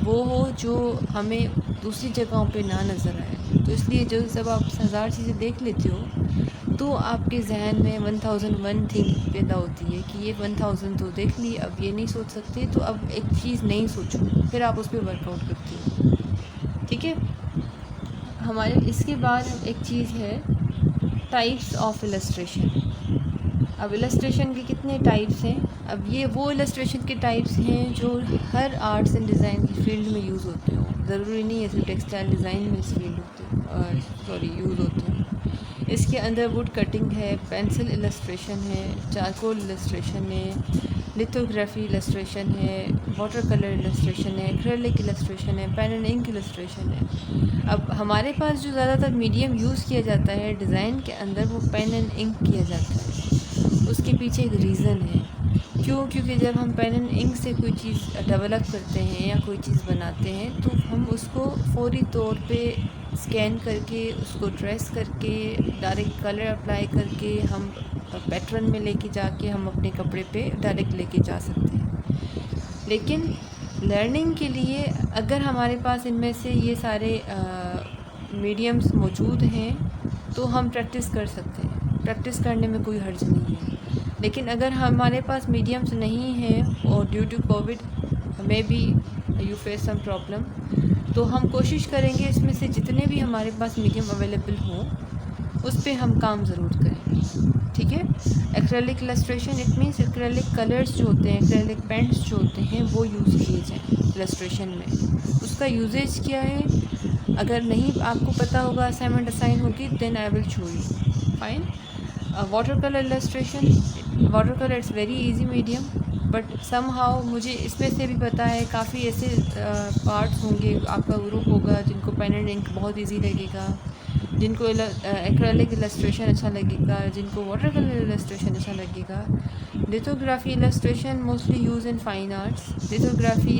A: वो हो जो हमें दूसरी जगहों पे ना नज़र आए। तो इसलिए जो जब आप 1000 चीज़ें देख लेते हो तो आपके जहन में 1001 थिंकिंग पैदा होती है कि ये 1000 तो देख ली, अब ये नहीं सोच सकते, तो अब एक चीज़ नहीं सोचो, फिर आप उस पर वर्कआउट करते हो। ठीक है, हमारे इसके बाद एक चीज़ है टाइप्स ऑफ इलस्ट्रेशन। अब इलस्ट्रेशन के कितने टाइप्स हैं? अब ये वो इलस्ट्रेशन के टाइप्स हैं जो हर आर्ट्स एंड डिज़ाइन की फील्ड में यूज़ होते हो। ज़रूरी नहीं है सिर्फ टेक्सटाइल डिज़ाइन में इस फील्ड यूज़ होते हैं। इसके अंदर वुड कटिंग है, पेंसिल इलस्ट्रेशन है, चारकोल इलस्ट्रेशन है, लिथोग्राफी इलस्ट्रेशन है, वाटर कलर इलस्ट्रेशन है, एक्रेलिक इलस्ट्रेशन है, पेन एंड इंक इलस्ट्रेशन है। अब हमारे पास जो ज़्यादातर मीडियम यूज़ किया जाता है डिज़ाइन के अंदर वो पेन एंड इंक किया जाता है। उसके पीछे एक रीज़न है। क्यों? क्योंकि जब हम पेन एंड इंक से कोई चीज़ डेवलप करते हैं या कोई चीज़ बनाते हैं तो हम उसको फौरी तौर पे स्कैन करके, उसको ट्रेस करके, डायरेक्ट कलर अप्लाई करके हम पैटर्न में लेके जाके हम अपने कपड़े पे डायरेक्ट लेके जा सकते हैं। लेकिन लर्निंग के लिए अगर हमारे पास इनमें से ये सारे मीडियम्स मौजूद हैं तो हम प्रैक्टिस कर सकते हैं। प्रैक्टिस करने में कोई हर्ज नहीं है। लेकिन अगर हमारे पास मीडियम्स नहीं हैं और ड्यू टू कोविड हमें भी यू फेस सम प्रॉब्लम, तो हम कोशिश करेंगे इसमें से जितने भी हमारे पास मीडियम अवेलेबल हों उस पर हम काम ज़रूर करें। ठीक है, acrylic illustration it means acrylic colours जो होते हैं, एक्रेलिक पेंट्स जो होते हैं वो यूज़ किए जाएँ इलस्ट्रेशन में। उसका यूजेज क्या है अगर नहीं आपको पता होगा, असाइनमेंट असाइन होगी, then I will show you. Fine. Water colour illustration, water colour it's very easy medium, but somehow मुझे इसमें से भी पता है काफ़ी ऐसे पार्ट्स होंगे, आपका ग्रुप होगा जिनको पेन एंड इंक बहुत इजी लगेगा, जिनको एक्रेलिक इलस्ट्रेशन अच्छा लगेगा, जिनको वाटर कलर इलस्ट्रेशन अच्छा लगेगा। Lithography illustration mostly use in fine arts. Lithography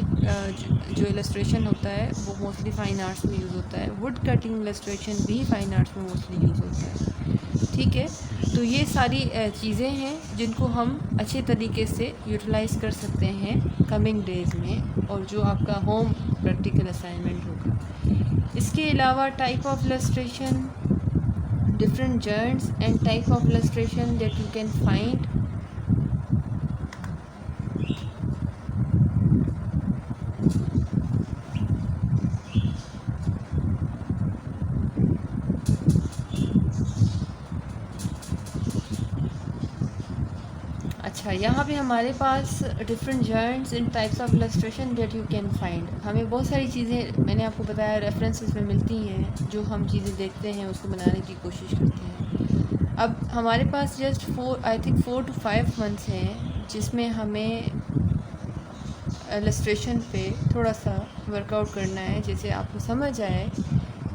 A: जो इलस्ट्रेशन होता है वो मोस्टली फाइन आर्ट्स में यूज़ होता है। वुड कटिंग इलस्ट्रेशन भी फाइन आर्ट्स में मोस्टली यूज़ होता है। ठीक है, तो ये सारी चीज़ें हैं जिनको हम अच्छे तरीके से यूटिलाइज़ कर सकते हैं कमिंग डेज़ में, और जो आपका होम प्रैक्टिकल असाइनमेंट होगा। इसके अलावा type of illustration, different genres and type of illustration that you can find. अच्छा, यहाँ पे हमारे पास different genres in types of illustration that you can find. हमें बहुत सारी चीज़ें मैंने आपको बताया रेफरेंसेस में मिलती हैं, जो हम चीज़ें देखते हैं उसको बनाने की कोशिश करते हैं। अब हमारे पास जस्ट 4 to 5 मंथ्स हैं जिसमें हमें इलस्ट्रेशन पे थोड़ा सा वर्कआउट करना है। जैसे आपको समझ आए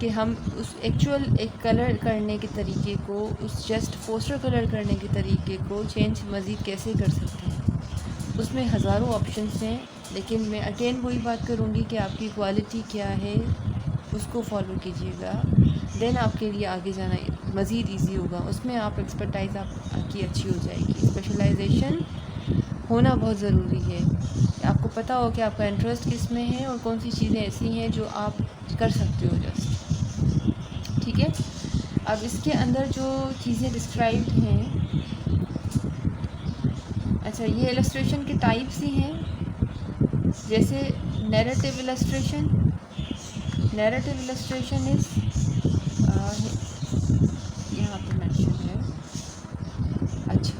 A: कि हम उस एक्चुअल एक कलर करने के तरीके को, उस जस्ट पोस्टर कलर करने के तरीके को चेंज मज़ीद कैसे कर सकते हैं। उसमें हज़ारों ऑप्शंस हैं, लेकिन मैं अगेन वही बात करूँगी कि आपकी क्वालिटी क्या है, उसको फॉलो कीजिएगा, देन आपके लिए आगे जाना मज़ीद ईजी होगा। उसमें आप एक्सपर्टाइज आपकी अच्छी हो जाएगी। स्पेशलाइजेशन होना बहुत ज़रूरी है। आपको पता हो कि आपका इंटरेस्ट किस में है और कौन सी चीज़ें ऐसी हैं जो आप कर सकते हो जस्ट। ठीक है, अब इसके अंदर जो चीज़ें डिस्क्राइब्ड हैं, अच्छा ये इलस्ट्रेशन के टाइप्स ही हैं, जैसे narrative illustration. Narrative illustration is यहाँ पे मेंशन है। अच्छा,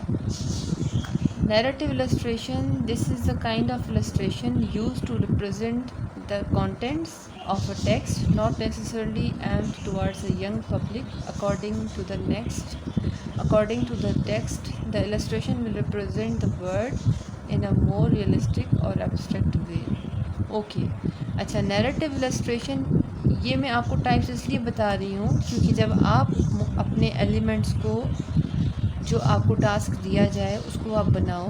A: narrative illustration, this is the kind of illustration used to represent the contents of a text, not necessarily aimed towards a young public. According to the text, the illustration will represent the word in a more realistic or abstract way. Okay, अच्छा, narrative illustration ये मैं आपको टाइप्स इसलिए बता रही हूँ क्योंकि जब आप अपने एलिमेंट्स को, जो आपको टास्क दिया जाए उसको आप बनाओ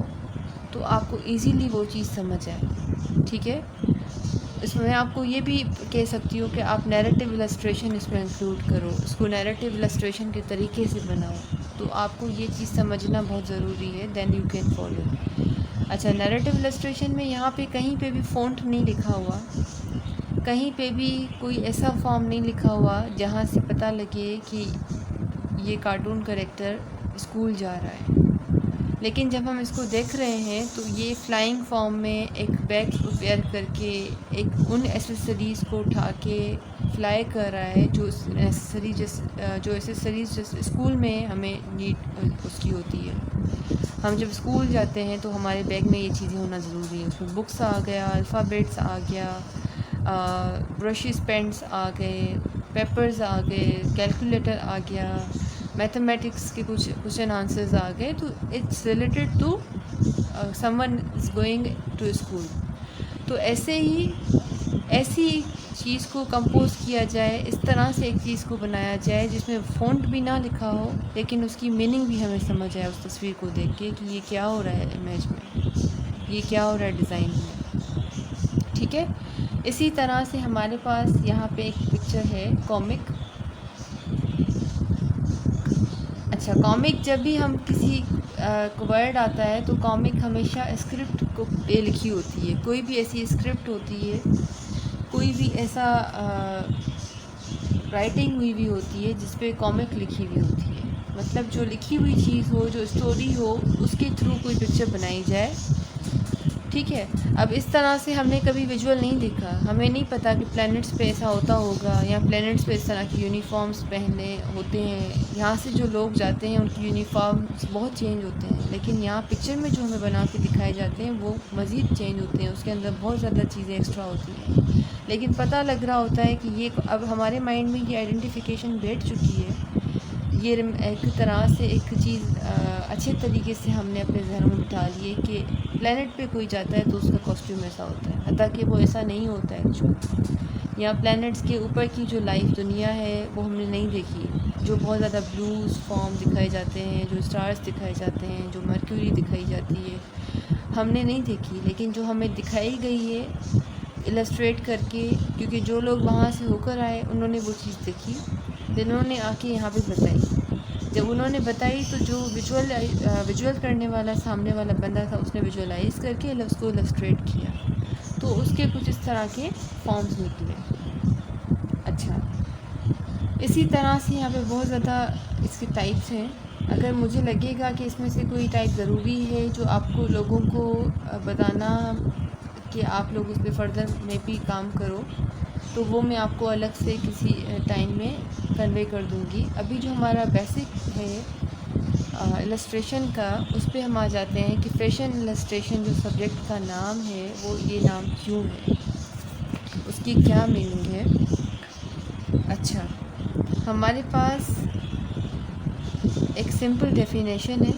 A: तो आपको इजीली वो चीज़ समझ आए। ठीक है, इसमें मैं आपको ये भी कह सकती हूँ कि आप नैरेटिव इलस्ट्रेशन इसमें इंक्लूड करो, इसको नैरेटिव इलस्ट्रेशन के तरीके से बनाओ, तो आपको ये चीज़ समझना बहुत ज़रूरी है, देन यू कैन फॉलो। अच्छा, नैरेटिव इलस्ट्रेशन में यहाँ पे कहीं पे भी फ़ॉन्ट नहीं लिखा हुआ, कहीं पे भी कोई ऐसा फॉर्म नहीं लिखा हुआ जहाँ से पता लगे कि ये कार्टून कैरेक्टर स्कूल जा रहा है। लेकिन जब हम इसको देख रहे हैं तो ये फ्लाइंग फॉर्म में एक बैग वेयर करके एक उन एसेसरीज़ को उठा के फ्लाई कर रहा है जो एसेसरीज स्कूल में हमें नीड उसकी होती है। हम जब स्कूल जाते हैं तो हमारे बैग में ये चीज़ें होना ज़रूरी है। उसमें बुक्स आ गया, अल्फ़ाबेट्स आ गया, ब्रशेस, पेन्स आ गए, पेपर्स आ गए, कैलकुलेटर आ गया, मैथमेटिक्स के कुछ क्वेश्चन आंसर्स आ गए, तो it's related to someone is going to school. तो ऐसी चीज़ को कंपोज किया जाए, इस तरह से एक चीज़ को बनाया जाए जिसमें फ़ॉन्ट भी ना लिखा हो लेकिन उसकी मीनिंग भी हमें समझ आए उस तस्वीर को देख के कि ये क्या हो रहा है इमेज में, ये क्या हो रहा है डिज़ाइन में। ठीक है, इसी तरह से हमारे पास यहाँ पे एक पिक्चर है कॉमिक। अच्छा, कॉमिक जब भी हम किसी वर्ड आता है तो कॉमिक हमेशा स्क्रिप्ट को पे लिखी होती है, कोई भी ऐसी स्क्रिप्ट होती है, कोई भी ऐसा राइटिंग हुई भी होती है जिस पे कॉमिक लिखी हुई होती है, मतलब जो लिखी हुई चीज़ हो, जो स्टोरी हो, उसके थ्रू कोई पिक्चर बनाई जाए। ठीक है, अब इस तरह से हमने कभी विजुअल नहीं देखा, हमें नहीं पता कि प्लैनेट्स पे ऐसा होता होगा या प्लैनेट्स पे इस तरह की यूनिफॉर्म्स पहने होते हैं। यहाँ से जो लोग जाते हैं उनकी यूनिफॉर्म्स बहुत चेंज होते हैं, लेकिन यहाँ पिक्चर में जो हमें बना के दिखाए जाते हैं वो मज़ीद चेंज होते हैं, उसके अंदर बहुत ज़्यादा चीज़ें एक्स्ट्रा होती हैं। लेकिन पता लग रहा होता है कि ये अब हमारे माइंड में ये आइडेंटिफिकेशन बैठ चुकी है, ये एक तरह से एक चीज़ अच्छे तरीके से हमने अपने जहन में बिठा ली है कि प्लेनेट पे कोई जाता है तो उसका कॉस्ट्यूम ऐसा होता है, हालांकि वो ऐसा नहीं होता है। एक्चुअली यहाँ प्लैनेट्स के ऊपर की जो लाइफ दुनिया है वो हमने नहीं देखी, जो बहुत ज़्यादा ब्लूज फॉर्म दिखाए जाते हैं, जो स्टार्स दिखाए जाते हैं, जो मर्क्यूरी दिखाई जाती है, हमने नहीं देखी। लेकिन जो हमें दिखाई गई है इलस्ट्रेट करके, क्योंकि जो लोग वहाँ से होकर आए उन्होंने वो चीज़ देखी, जिन्होंने आके यहाँ पे बताई। जब उन्होंने बताई तो जो विजुअल करने वाला सामने वाला बंदा था उसने विजुअलाइज़ करके उसको इलस्ट्रेट किया, तो उसके कुछ इस तरह के फॉर्म्स निकले। अच्छा, इसी तरह से यहाँ पे बहुत ज़्यादा इसके टाइप्स हैं। अगर मुझे लगेगा कि इसमें से कोई टाइप ज़रूरी है जो आपको लोगों को बताना कि आप लोग उस पर फर्दर में भी काम करो, तो वो मैं आपको अलग से किसी टाइम में कन्वे कर दूँगी। अभी जो हमारा बेसिक है इलस्ट्रेशन का, उस पे हम आ जाते हैं कि फैशन इलस्ट्रेशन जो सब्जेक्ट का नाम है वो ये नाम क्यों है, उसकी क्या मीनिंग है। अच्छा, हमारे पास एक सिंपल डेफिनेशन है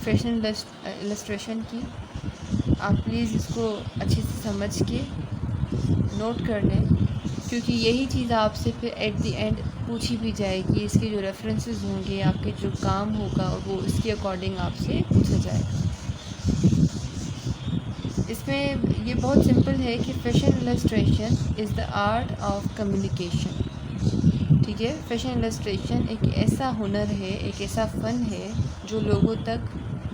A: फैशन इलस्ट्रेशन की, आप प्लीज़ इसको अच्छे से समझ के नोट कर लें, क्योंकि यही चीज़ आपसे फिर एट द एंड पूछी भी जाएगी। इसके जो रेफरेंसेस होंगे, आपके जो काम होगा वो इसके अकॉर्डिंग आपसे पूछा जाएगा। इस इसमें ये बहुत सिंपल है कि fashion illustration is the art of communication. ठीक है, फैशन इलस्ट्रेशन एक ऐसा हुनर है, एक ऐसा फ़न है जो लोगों तक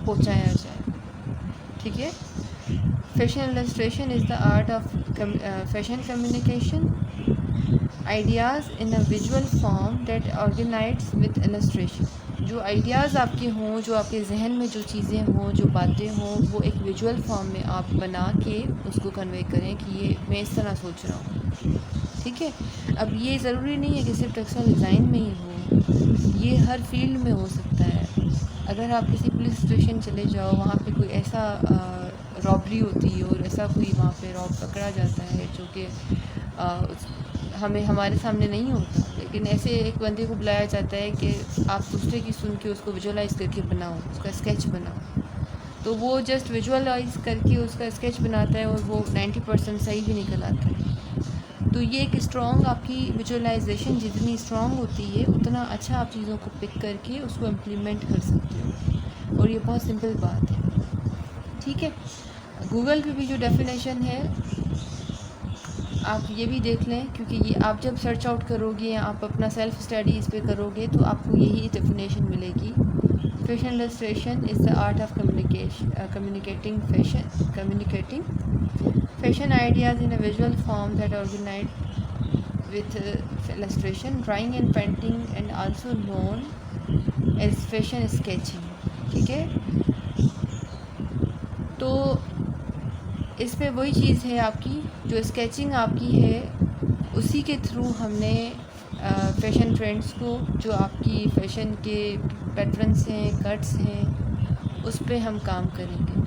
A: पहुंचाया जाए। ठीक है, fashion illustration is the art of fashion communication, ideas in a visual form that organised with illustration. जो आइडियाज़ आपके हों, जो आपके जहन में जो चीज़ें हों, जो बातें हों, वो एक विजुअल फॉर्म में आप बना के उसको कन्वे करें कि ये मैं इस तरह सोच रहा हूँ। ठीक है, अब ये ज़रूरी नहीं है कि सिर्फ टेक्सटाइल डिज़ाइन में ही हो, ये हर फील्ड में हो सकता है। अगर आप किसी पुलिस स्टेशन चले जाओ, वहाँ पे कोई ऐसा रॉबरी होती है और ऐसा कोई वहाँ पे रॉब पकड़ा जाता है जो कि हमें हमारे सामने नहीं होता, लेकिन ऐसे एक बंदे को बुलाया जाता है कि आप दूसरे की सुन के उसको विजुअलाइज़ करके बनाओ, उसका स्केच बनाओ। तो वो जस्ट विजुअलाइज़ करके उसका स्केच बनाता है और वो 90% सही भी निकल आता है। तो ये एक स्ट्रॉन्ग, आपकी विजुअलाइजेशन जितनी स्ट्रॉन्ग होती है उतना अच्छा आप चीज़ों को पिक करके उसको इम्प्लीमेंट कर सकते हो, और ये बहुत सिंपल बात है। ठीक है, गूगल पे भी जो डेफिनेशन है आप ये भी देख लें, क्योंकि ये आप जब सर्च आउट करोगे या आप अपना सेल्फ स्टडी इस पे करोगे तो आपको यही डेफिनेशन मिलेगी। Fashion illustration is the art of communicating fashion ideas in a visual form that organised with illustration, drawing and painting and also known as fashion sketching. ठीक है, तो इसमें वही चीज़ है आपकी, जो स्केचिंग आपकी है उसी के थ्रू हमने फैशन ट्रेंड्स को, जो आपकी फ़ैशन के पैटर्न्स हैं, कट्स हैं, उस पे हम काम करेंगे।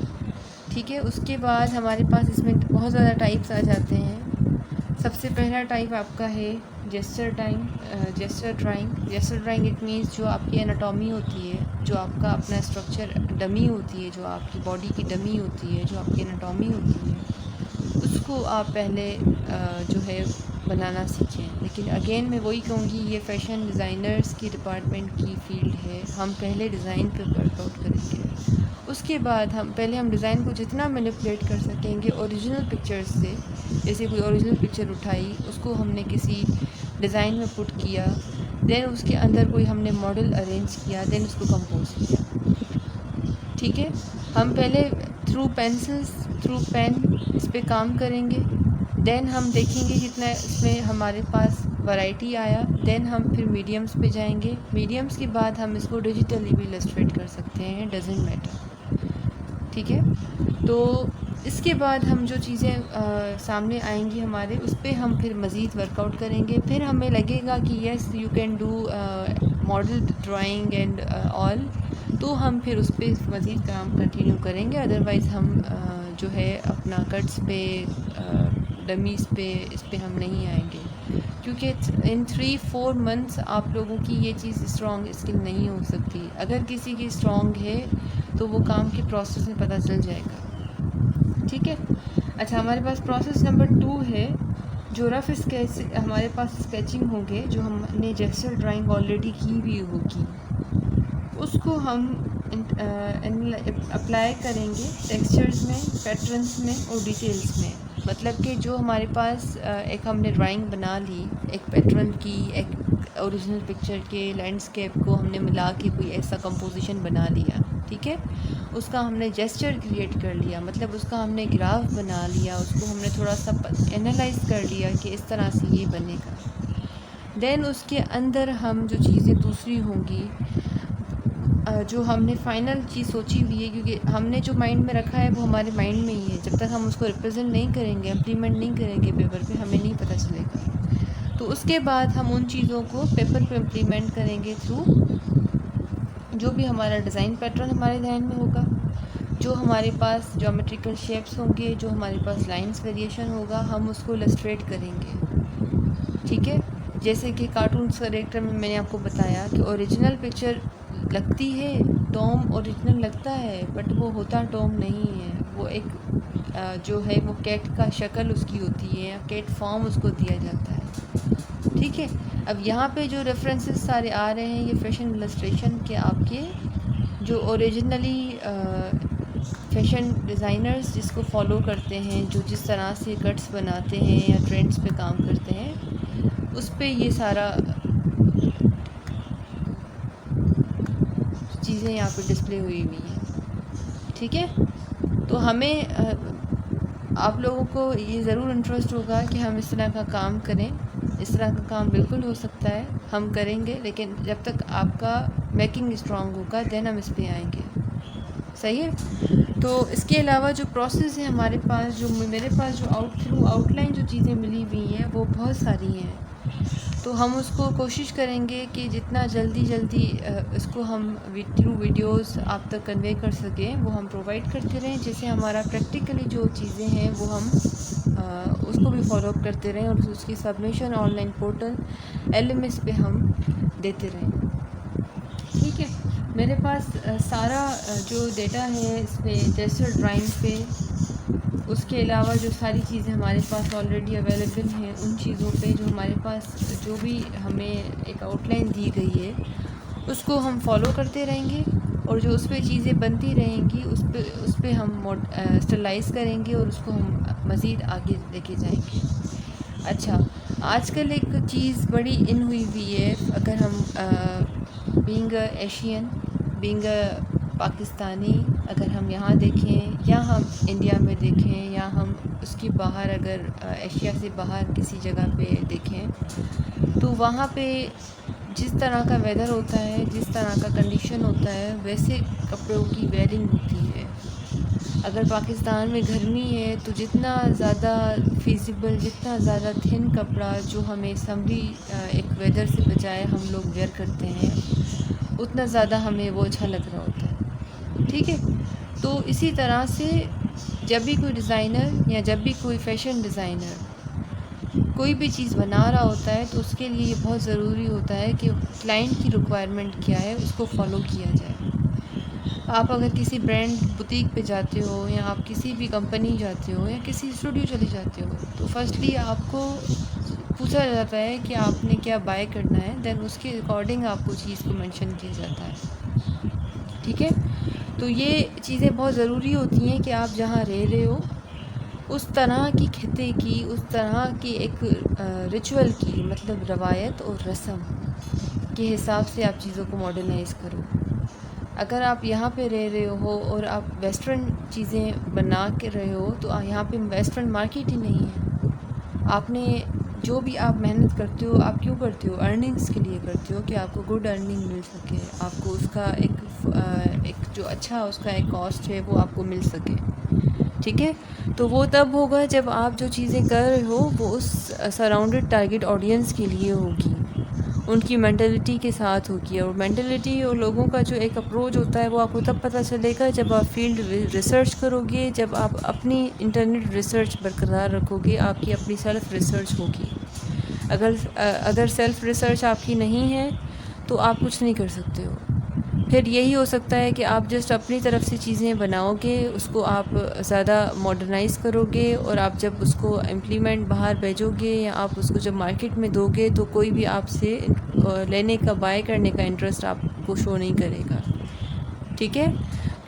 A: ठीक है, उसके बाद हमारे पास इसमें बहुत ज़्यादा टाइप्स आ जाते हैं। सबसे पहला टाइप आपका है जेस्चर ड्राइंग। इट मीन्स जो आपकी एनाटॉमी होती है, जो आपका अपना स्ट्रक्चर डमी होती है, जो आपकी बॉडी की डमी होती है, जो आपकी एनाटॉमी होती है, उसको आप पहले जो है बनाना सीखें। लेकिन अगेन मैं वही कहूँगी, ये फ़ैशन डिज़ाइनर्स की डिपार्टमेंट की फील्ड है। हम पहले डिज़ाइन पे वर्कआउट करेंगे, उसके बाद हम डिज़ाइन को जितना मैनिपुलेट कर सकेंगे ओरिजिनल पिक्चर्स से। जैसे कोई ओरिजिनल पिक्चर उठाई, उसको हमने किसी डिज़ाइन में पुट किया, देन उसके अंदर कोई हमने मॉडल अरेंज किया, देन उसको कंपोज किया। ठीक है, हम पहले थ्रू पेन इस पे काम करेंगे, देन हम देखेंगे कितना इसमें हमारे पास वैरायटी आया, देन हम फिर मीडियम्स पे जाएंगे। मीडियम्स के बाद हम इसको डिजिटली भी इलस्ट्रेट कर सकते हैं, डजेंट मैटर। ठीक है, तो इसके बाद हम जो चीज़ें सामने आएंगी हमारे, उस पर हम फिर मज़ीद वर्कआउट करेंगे। फिर हमें लगेगा कि yes you can do model drawing and all, तो हम फिर उस पर मज़ीद काम कंटिन्यू करेंगे। अदरवाइज़ हम जो है अपना कट्स पे, डमीज़ पे, इस पे हम नहीं आएंगे, क्योंकि इन 3-4 मंथ्स आप लोगों की ये चीज़ स्ट्रॉन्ग स्किल नहीं हो सकती। अगर किसी की स्ट्रॉन्ग है तो वो काम के प्रोसेस में पता चल जाएगा। ठीक है, अच्छा, हमारे पास प्रोसेस नंबर 2 है, जो रफ़ स्केच हमारे पास स्केचिंग होंगे, जो हमने जेस्चर ड्राइंग ऑलरेडी की हुई होगी, उसको हम अप्लाई करेंगे टेक्सचर्स में, पैटर्न्स में और डिटेल्स में। मतलब कि जो हमारे पास एक हमने ड्राइंग बना ली, एक पैटर्न की, एक ओरिजिनल पिक्चर के लैंडस्केप को हमने मिला के कोई ऐसा कंपोजिशन बना लिया। ठीक है, उसका हमने जेस्चर क्रिएट कर लिया, मतलब उसका हमने ग्राफ बना लिया, उसको हमने थोड़ा सा एनालाइज कर लिया कि इस तरह से ये बनेगा। देन उसके अंदर हम जो चीज़ें दूसरी होंगी, जो हमने फ़ाइनल चीज़ सोची हुई है, क्योंकि हमने जो माइंड में रखा है वो हमारे माइंड में ही है, जब तक हम उसको रिप्रेजेंट नहीं करेंगे, इम्प्लीमेंट नहीं करेंगे पेपर पे, हमें नहीं पता चलेगा। तो उसके बाद हम उन चीज़ों को पेपर पे इम्प्लीमेंट करेंगे थ्रू जो भी हमारा डिज़ाइन पैटर्न हमारे ध्यान में होगा, जो हमारे पास ज्योमेट्रिकल शेप्स होंगे, जो हमारे पास लाइंस वेरिएशन होगा, हम उसको इलस्ट्रेट करेंगे। ठीक है, जैसे कि कार्टून कैरेक्टर में मैंने आपको बताया कि ओरिजिनल पिक्चर लगती है, टॉम ओरिजिनल लगता है, बट वो होता टॉम नहीं है, वो एक जो है वो कैट का शक्ल उसकी होती है, कैट फॉर्म उसको दिया जाता है। ठीक है, अब यहाँ पे जो रेफरेंसेस सारे आ रहे हैं, ये फैशन इलस्ट्रेशन के आपके जो ओरिजिनली फैशन डिज़ाइनर्स जिसको फॉलो करते हैं, जो जिस तरह से कट्स बनाते हैं या ट्रेंड्स पे काम करते हैं, उस पे ये सारा चीज़ें यहाँ पे डिस्प्ले हुई हुई हैं। ठीक है, तो हमें आप लोगों को ये ज़रूर इंटरेस्ट होगा कि हम इस तरह का काम करें। इस तरह का काम बिल्कुल हो सकता है, हम करेंगे, लेकिन जब तक आपका मेकिंग स्ट्रॉन्ग होगा देन हम इस पे आएंगे। सही है। तो इसके अलावा जो प्रोसेस है हमारे पास, जो मेरे पास जो आउटलाइन जो चीज़ें मिली हुई हैं वो बहुत सारी हैं। तो हम उसको कोशिश करेंगे कि जितना जल्दी इसको हम थ्रू वीडियोस आप तक कन्वे कर सकें, वो हम प्रोवाइड करते रहें, जिससे हमारा प्रैक्टिकली जो चीज़ें हैं वो हम उसको भी फॉलो अप करते रहें और उसकी सबमिशन ऑनलाइन पोर्टल LMS पे हम देते रहें। ठीक है, मेरे पास सारा जो डेटा है इस पर टेस्टर ड्राइंग पे, उसके अलावा जो सारी चीज़ें हमारे पास ऑलरेडी अवेलेबल हैं उन चीज़ों पे, जो हमारे पास जो भी हमें एक आउटलाइन दी गई है उसको हम फॉलो करते रहेंगे, और जो उस पर चीज़ें बनती रहेंगी उस पे हम स्टलाइज़ करेंगे और उसको हम मज़ीद आगे लेके जाएंगे। अच्छा, आजकल एक चीज़ बड़ी इन हुई है, अगर हम बीइंग एशियन, बीइंग पाकिस्तानी, अगर हम यहाँ देखें या हम इंडिया में देखें या हम उसके बाहर, अगर एशिया से बाहर किसी जगह पे देखें, तो वहाँ पे जिस तरह का वेदर होता है, जिस तरह का कंडीशन होता है, वैसे कपड़ों की वेयरिंग होती है। अगर पाकिस्तान में गर्मी है तो जितना ज़्यादा फिजिबल, जितना ज़्यादा थिन कपड़ा जो हमें समरी एक वेदर से बचाए हम लोग वेयर करते हैं, उतना ज़्यादा हमें वो अच्छा लग रहा होता है। ठीक है, तो इसी तरह से जब भी कोई डिज़ाइनर या जब भी कोई फ़ैशन डिज़ाइनर कोई भी चीज़ बना रहा होता है, तो उसके लिए ये बहुत ज़रूरी होता है कि क्लाइंट की रिक्वायरमेंट क्या है उसको फॉलो किया जाए। आप अगर किसी ब्रांड बुटीक पे जाते हो या आप किसी भी कंपनी जाते हो या किसी स्टूडियो चले जाते हो, तो फर्स्टली आपको पूछा जाता है कि आपने क्या बाय करना है, देन उसके अकॉर्डिंग आपको चीज़ को मेंशन किया जाता है। ठीक है, तो ये चीज़ें बहुत ज़रूरी होती हैं कि आप जहाँ रह रहे हो उस तरह की खिते की, उस तरह की एक रिचुअल की, मतलब रवायत और रस्म के हिसाब से आप चीज़ों को मॉडर्नाइज़ करो। अगर आप यहाँ पे रह रहे हो और आप वेस्टर्न चीज़ें बना के रहे हो, तो यहाँ पे वेस्टर्न मार्केट ही नहीं है। आपने जो भी आप मेहनत करते हो, आप क्यों करते हो? अर्निंग्स के लिए करते हो, कि आपको गुड अर्निंग मिल सके, आपको उसका एक जो अच्छा उसका एक कॉस्ट है वो आपको मिल सके। ठीक है, तो वो तब होगा जब आप जो चीज़ें कर रहे हो वो उस सराउंडेड टारगेट ऑडियंस के लिए होगी, उनकी मेंटलिटी के साथ होगी। और मेंटलिटी और लोगों का जो एक अप्रोच होता है वो आपको तब पता चलेगा जब आप फील्ड रिसर्च करोगे, जब आप अपनी इंटरनेट रिसर्च बरकरार रखोगे, आपकी अपनी सेल्फ़ रिसर्च होगी। अगर सेल्फ़ रिसर्च आपकी नहीं है तो आप कुछ नहीं कर सकते हो। फिर यही हो सकता है कि आप जस्ट अपनी तरफ से चीज़ें बनाओगे, उसको आप ज़्यादा मॉडर्नाइज़ करोगे, और आप जब उसको इम्प्लीमेंट बाहर भेजोगे या आप उसको जब मार्केट में दोगे तो कोई भी आपसे लेने का, बाय करने का इंटरेस्ट आपको शो नहीं करेगा। ठीक है,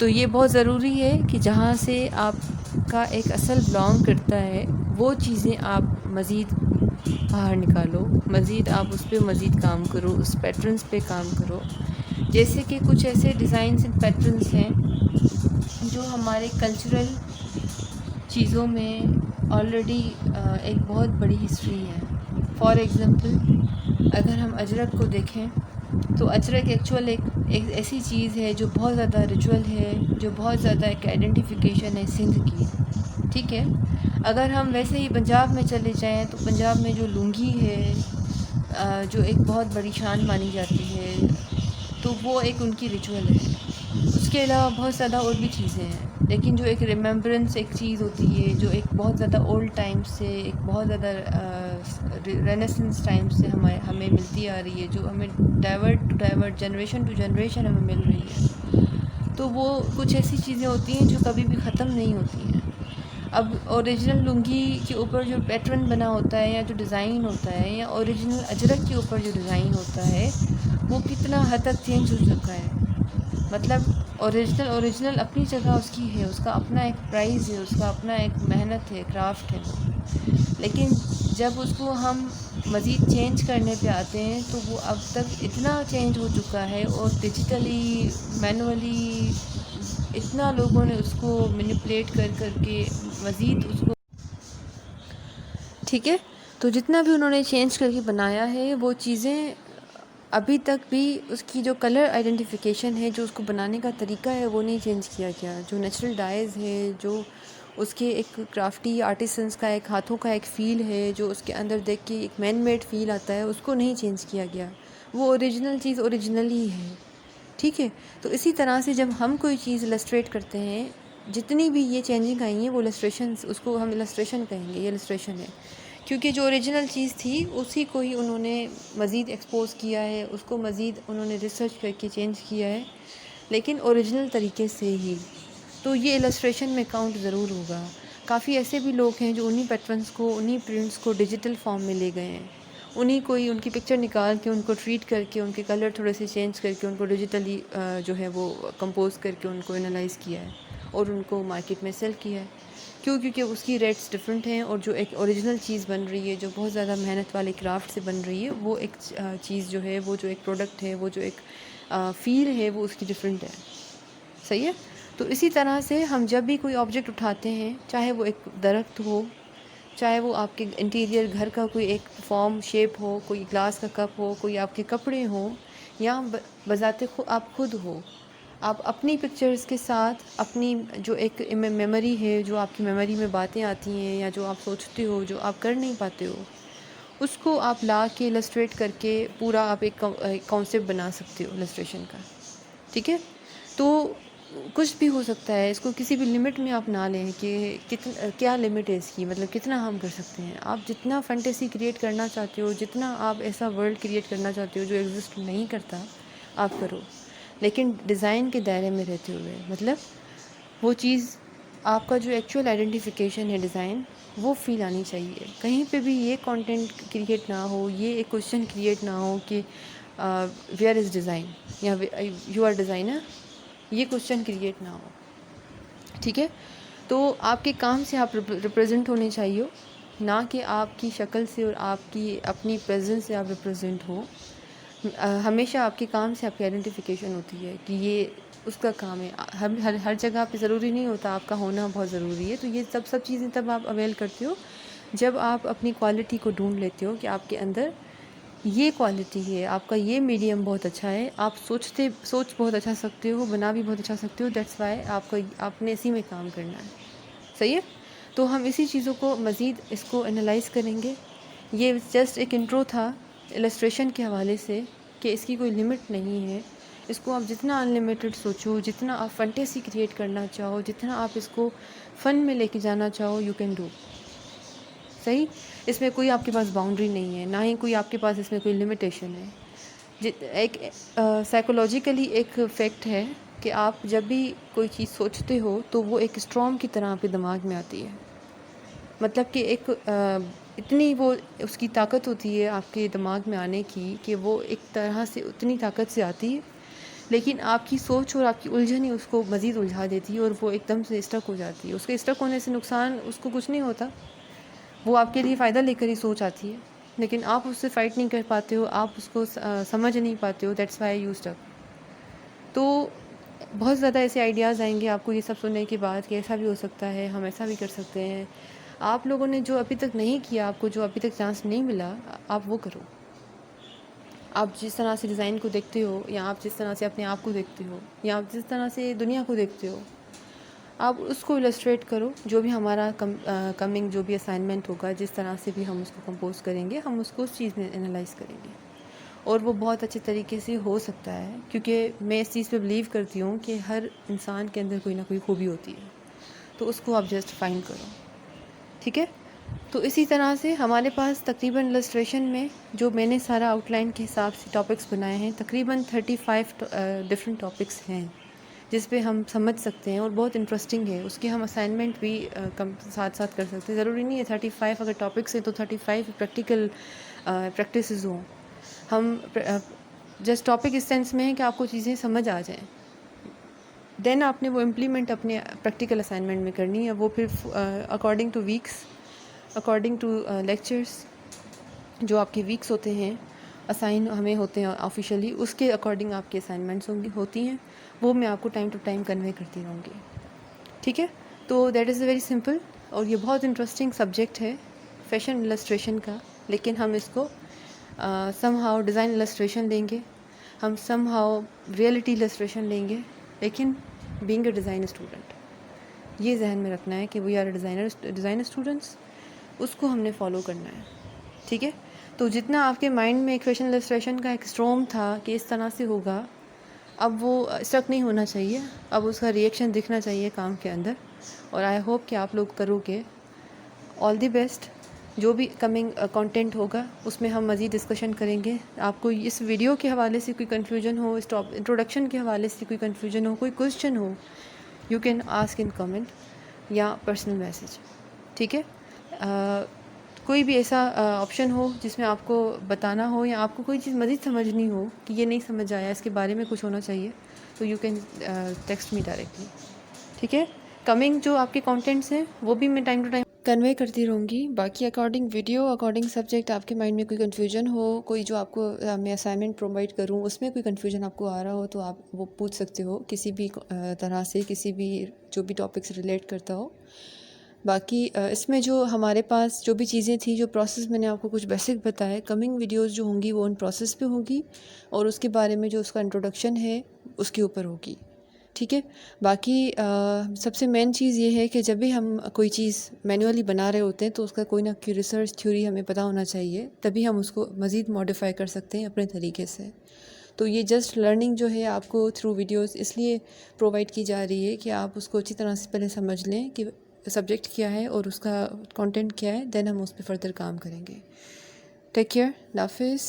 A: तो ये बहुत ज़रूरी है कि जहाँ से आपका एक असल बिलोंग करता है वो चीज़ें आप मज़ीद बाहर निकालो, मज़ीद आप उस पर मज़ीद काम करो, उस पैटर्न्स पे काम करो। जैसे कि कुछ ऐसे डिज़ाइंस एंड पैटर्न्स हैं जो हमारे कल्चरल चीज़ों में ऑलरेडी एक बहुत बड़ी हिस्ट्री है। फॉर एग्ज़ाम्पल, अगर हम अजरक को देखें तो अजरक एक्चुअल एक ऐसी चीज़ है जो बहुत ज़्यादा रिचुअल है, जो बहुत ज़्यादा एक आइडेंटिफिकेशन है सिंध की। ठीक है, अगर हम वैसे ही पंजाब में चले जाएं तो पंजाब में जो लुंगी है जो एक बहुत बड़ी शान मानी जाती है, तो वो एक उनकी रिचुअल है। उसके अलावा बहुत ज़्यादा और भी चीज़ें हैं, लेकिन जो एक रिमेम्बरेंस एक चीज़ होती है जो एक बहुत ज़्यादा ओल्ड टाइम से, एक बहुत ज़्यादा रेनेसेंस टाइम से हमें मिलती आ रही है, जो हमें डाइवर्ट जनरेशन टू जनरेशन हमें मिल रही है, तो वो कुछ ऐसी चीज़ें होती हैं जो कभी भी ख़त्म नहीं होती हैं। अब ओरिजिनल लुंगी के ऊपर जो पैटर्न बना होता है या जो डिज़ाइन होता है, या ओरिजिनल अजरक के ऊपर जो डिज़ाइन होता है, वो कितना हद तक चेंज हो चुका है। मतलब ओरिजिनल अपनी जगह उसकी है, उसका अपना एक प्राइस है, उसका अपना एक मेहनत है, क्राफ्ट है वो। लेकिन जब उसको हम मज़ीद चेंज करने पे आते हैं तो वो अब तक इतना चेंज हो चुका है और डिजिटली, मैनुअली इतना लोगों ने उसको मैनिपुलेट कर के मज़ीद उसको, ठीक है। तो जितना भी उन्होंने चेंज करके बनाया है वो चीज़ें अभी तक भी उसकी जो कलर आइडेंटिफिकेशन है, जो उसको बनाने का तरीका है, वो नहीं चेंज किया गया। जो नेचुरल डाइज़ है, जो उसके एक क्राफ्टी आर्टिसंस का एक हाथों का एक फ़ील है, जो उसके अंदर देख के एक मैन मेड फ़ील आता है, उसको नहीं चेंज किया गया। वो ओरिजिनल चीज़ ओरिजिनल ही है, ठीक है। तो इसी तरह से जब हम कोई चीज़ इलस्ट्रेट करते हैं, जितनी भी ये चेंजिंग आई हैं वो इलस्ट्रेशंस, उसको हम इलस्ट्रेशन कहेंगे, ये इलस्ट्रेशन है। क्योंकि जो ओरिजिनल चीज़ थी उसी को ही उन्होंने मज़ीद एक्सपोज़ किया है, उसको मज़ीद उन्होंने रिसर्च करके चेंज किया है, लेकिन ओरिजिनल तरीके से ही। तो ये इलस्ट्रेशन में काउंट ज़रूर होगा। काफ़ी ऐसे भी लोग हैं जो उन्हीं पैटर्न्स को, उन्हीं प्रिंट्स को डिजिटल फॉर्म में ले गए हैं। उन्हीं को ही उनकी पिक्चर निकाल के, उनको ट्रीट करके, उनके कलर थोड़े से चेंज करके, उनको डिजिटली जो है वो कंपोज़ करके उनको एनालाइज़ किया है और उनको मार्केट में सेल किया है। क्यों? क्योंकि उसकी रेट्स डिफरेंट हैं और जो एक ओरिजिनल चीज़ बन रही है, जो बहुत ज़्यादा मेहनत वाले क्राफ्ट से बन रही है, वो एक चीज़ जो है, वो जो एक प्रोडक्ट है, वो जो एक फ़ील है, वो उसकी डिफरेंट है। सही है। तो इसी तरह से हम जब भी कोई ऑब्जेक्ट उठाते हैं, चाहे वो एक दरख्त हो, चाहे वो आपके इंटीरियर घर का कोई एक फॉर्म शेप हो, कोई ग्लास का कप हो, कोई आपके कपड़े हों, या बज़ाते आप खुद हो, आप अपनी पिक्चर्स के साथ अपनी जो एक मेमोरी है, जो आपकी मेमोरी में बातें आती हैं या जो आप सोचते हो, जो आप कर नहीं पाते हो, उसको आप ला के इलस्ट्रेट करके पूरा आप एक कॉन्सेप्ट बना सकते हो इलस्ट्रेशन का, ठीक है। तो कुछ भी हो सकता है, इसको किसी भी लिमिट में आप ना लें कि क्या लिमिट है इसकी, मतलब कितना हम कर सकते हैं। आप जितना फैंटेसी क्रिएट करना चाहते हो, जितना आप ऐसा वर्ल्ड क्रिएट करना चाहते हो जो एग्जिस्ट नहीं करता, आप करो, लेकिन डिज़ाइन के दायरे में रहते हुए। मतलब वो चीज़, आपका जो एक्चुअल आइडेंटिफिकेशन है डिज़ाइन, वो फील आनी चाहिए। कहीं पे भी ये कंटेंट क्रिएट ना हो, ये एक क्वेश्चन क्रिएट ना हो कि वेयर इज़ डिज़ाइन या यू आर डिज़ाइनर, ये क्वेश्चन क्रिएट ना हो, ठीक है। तो आपके काम से आप रिप्रेजेंट होने चाहिए, ना कि आपकी शक्ल से और आपकी अपनी प्रेजेंस से आप रिप्रेजेंट हो। हमेशा आपके काम से आपकी आइडेंटिफिकेशन होती है कि ये उसका काम है। हम हर जगह पे ज़रूरी नहीं होता आपका होना बहुत ज़रूरी है। तो ये सब चीज़ें तब आप अवेल करते हो जब आप अपनी क्वालिटी को ढूंढ लेते हो कि आपके अंदर ये क्वालिटी है, आपका ये मीडियम बहुत अच्छा है, आप सोच बहुत अच्छा सकते हो, बना भी बहुत अच्छा सकते हो। दैट्स वाई आपने इसी में काम करना है, सही है। तो हम इसी चीज़ों को मज़ीद इसको एनालाइज़ करेंगे। ये जस्ट एक इंट्रो था इलस्ट्रेशन के हवाले से कि इसकी कोई लिमिट नहीं है। इसको आप जितना अनलिमिटेड सोचो, जितना आप फैंटेसी क्रिएट करना चाहो, जितना आप इसको फ़न में लेके जाना चाहो, यू कैन डू, सही। इसमें कोई आपके पास बाउंड्री नहीं है, ना ही कोई आपके पास इसमें कोई लिमिटेशन है। एक साइकोलॉजिकली एक फैक्ट है कि आप जब भी कोई चीज़ सोचते हो तो वो एक स्ट्रॉम की तरह आपके दिमाग में आती है। मतलब कि एक इतनी वो उसकी ताकत होती है आपके दिमाग में आने की कि वो एक तरह से उतनी ताकत से आती है, लेकिन आपकी सोच और आपकी उलझन ही उसको मज़ीद उलझा देती है और वो एकदम से स्टक हो जाती है। उसके स्टक होने से नुकसान उसको कुछ नहीं होता, वो आपके लिए फ़ायदा लेकर ही सोच आती है, लेकिन आप उससे फ़ाइट नहीं कर पाते हो, आप उसको समझ नहीं पाते हो। That's why you stuck. तो बहुत ज़्यादा ऐसे आइडियाज़ आएंगे आपको ये सब सुनने के बाद कि ऐसा भी हो सकता है, हम ऐसा भी कर सकते हैं। आप लोगों ने जो अभी तक नहीं किया, आपको जो अभी तक चांस नहीं मिला, आप वो करो। आप जिस तरह से डिज़ाइन को देखते हो, या आप जिस तरह से अपने आप को देखते हो, या आप जिस तरह से दुनिया को देखते हो, आप उसको इलस्ट्रेट करो। जो भी हमारा कमिंग जो भी असाइनमेंट होगा, जिस तरह से भी हम उसको कंपोज करेंगे, हम उसको उस चीज़ में एनालाइज़ करेंगे और वो बहुत अच्छे तरीके से हो सकता है। क्योंकि मैं इस चीज़ पे बिलीव करती हूँ कि हर इंसान के अंदर कोई ना कोई खूबी होती है, तो उसको आप जस्ट फाइंड करो, ठीक है। तो इसी तरह से हमारे पास तकरीबन इलस्ट्रेशन में जो मैंने सारा आउटलाइन के हिसाब से टॉपिक्स बनाए हैं, तकरीबन 35 डिफरेंट टॉपिक्स हैं जिस पे हम समझ सकते हैं और बहुत इंटरेस्टिंग है। उसके हम असाइनमेंट भी कम साथ साथ कर सकते हैं। ज़रूरी नहीं है 35 अगर टॉपिक्स हैं तो 35 प्रैक्टिकल प्रैक्टिसेस हों। हम जस्ट टॉपिक इस सेंस में है कि आपको चीज़ें समझ आ जाएं, देन आपने वो इम्प्लीमेंट अपने प्रैक्टिकल असाइनमेंट में करनी है। वो फिर according two weeks, according to lectures, जो आपके वीक्स होते हैं असाइन हमें होते हैं ऑफिशियली, उसके अकॉर्डिंग आपकी असाइनमेंट्स होती हैं। वो मैं आपको टाइम टू टाइम कन्वे करती रहूँगी, ठीक है। तो दैट इज़ वेरी सिंपल, और ये बहुत इंटरेस्टिंग सब्जेक्ट है फैशन इलस्ट्रेशन का। लेकिन हम इसको समहाउ डिज़ाइन इलस्ट्रेशन लेंगे, हम समहाउ रियलिटी इलस्ट्रेशन लेंगे, लेकिन बीइंग अ डिज़ाइन स्टूडेंट ये जहन में रखना है कि वी आर डिज़ाइनर स्टूडेंट्स, उसको हमने फॉलो करना है, ठीक है। तो जितना आपके माइंड में एक फैशन इलस्ट्रेशन का एक स्ट्रॉम था कि इस तरह से होगा, अब वो स्टक नहीं होना चाहिए, अब उसका रिएक्शन दिखना चाहिए काम के अंदर। और आई होप कि आप लोग करोगे। All the best. जो भी कमिंग कंटेंट होगा उसमें हम मज़ीद डिस्कशन करेंगे। आपको इस वीडियो के हवाले से कोई कन्फ्यूजन हो, इस इंट्रोडक्शन के हवाले से कोई कन्फ्यूजन हो, कोई क्वेश्चन हो, you can ask in comment या पर्सनल मैसेज, ठीक है। कोई भी ऐसा ऑप्शन हो जिसमें आपको बताना हो या आपको कोई चीज़ मज़ीद समझनी हो कि ये नहीं समझ आया, इसके बारे में कुछ होना चाहिए, तो you can text me directly, ठीक है। कमिंग जो आपके कंटेंट्स हैं वो भी मैं टाइम टू टाइम कन्वे करती रहूँगी। बाकी अकॉर्डिंग वीडियो, अकॉर्डिंग सब्जेक्ट आपके माइंड में कोई कन्फ्यूजन हो, कोई जो आपको मैं असाइनमेंट प्रोवाइड करूँ उसमें कोई कन्फ्यूजन आपको आ रहा हो, तो आप वो पूछ सकते हो किसी भी तरह से, किसी भी जो भी टॉपिक से रिलेट करता हो। बाकी इसमें जो हमारे पास जो भी चीज़ें थी, जो प्रोसेस मैंने आपको कुछ बेसिक बताए, कमिंग वीडियोस जो होंगी वो उन प्रोसेस पे होगी, और उसके बारे में जो उसका इंट्रोडक्शन है उसके ऊपर होगी, ठीक है। बाकी सबसे मेन चीज़ ये है कि जब भी हम कोई चीज़ मैनुअली बना रहे होते हैं तो उसका कोई ना कोई रिसर्च थ्योरी हमें पता होना चाहिए, तभी हम उसको मज़ीद मॉडिफाई कर सकते हैं अपने तरीके से। तो ये जस्ट लर्निंग जो है आपको थ्रू वीडियोस इसलिए प्रोवाइड की जा रही है कि आप उसको अच्छी तरह से पहले समझ लें कि सब्जेक्ट क्या है और उसका कंटेंट क्या है, देन हम उस पर फर्दर काम करेंगे। टेक केयर, अल्लाह हाफिज़।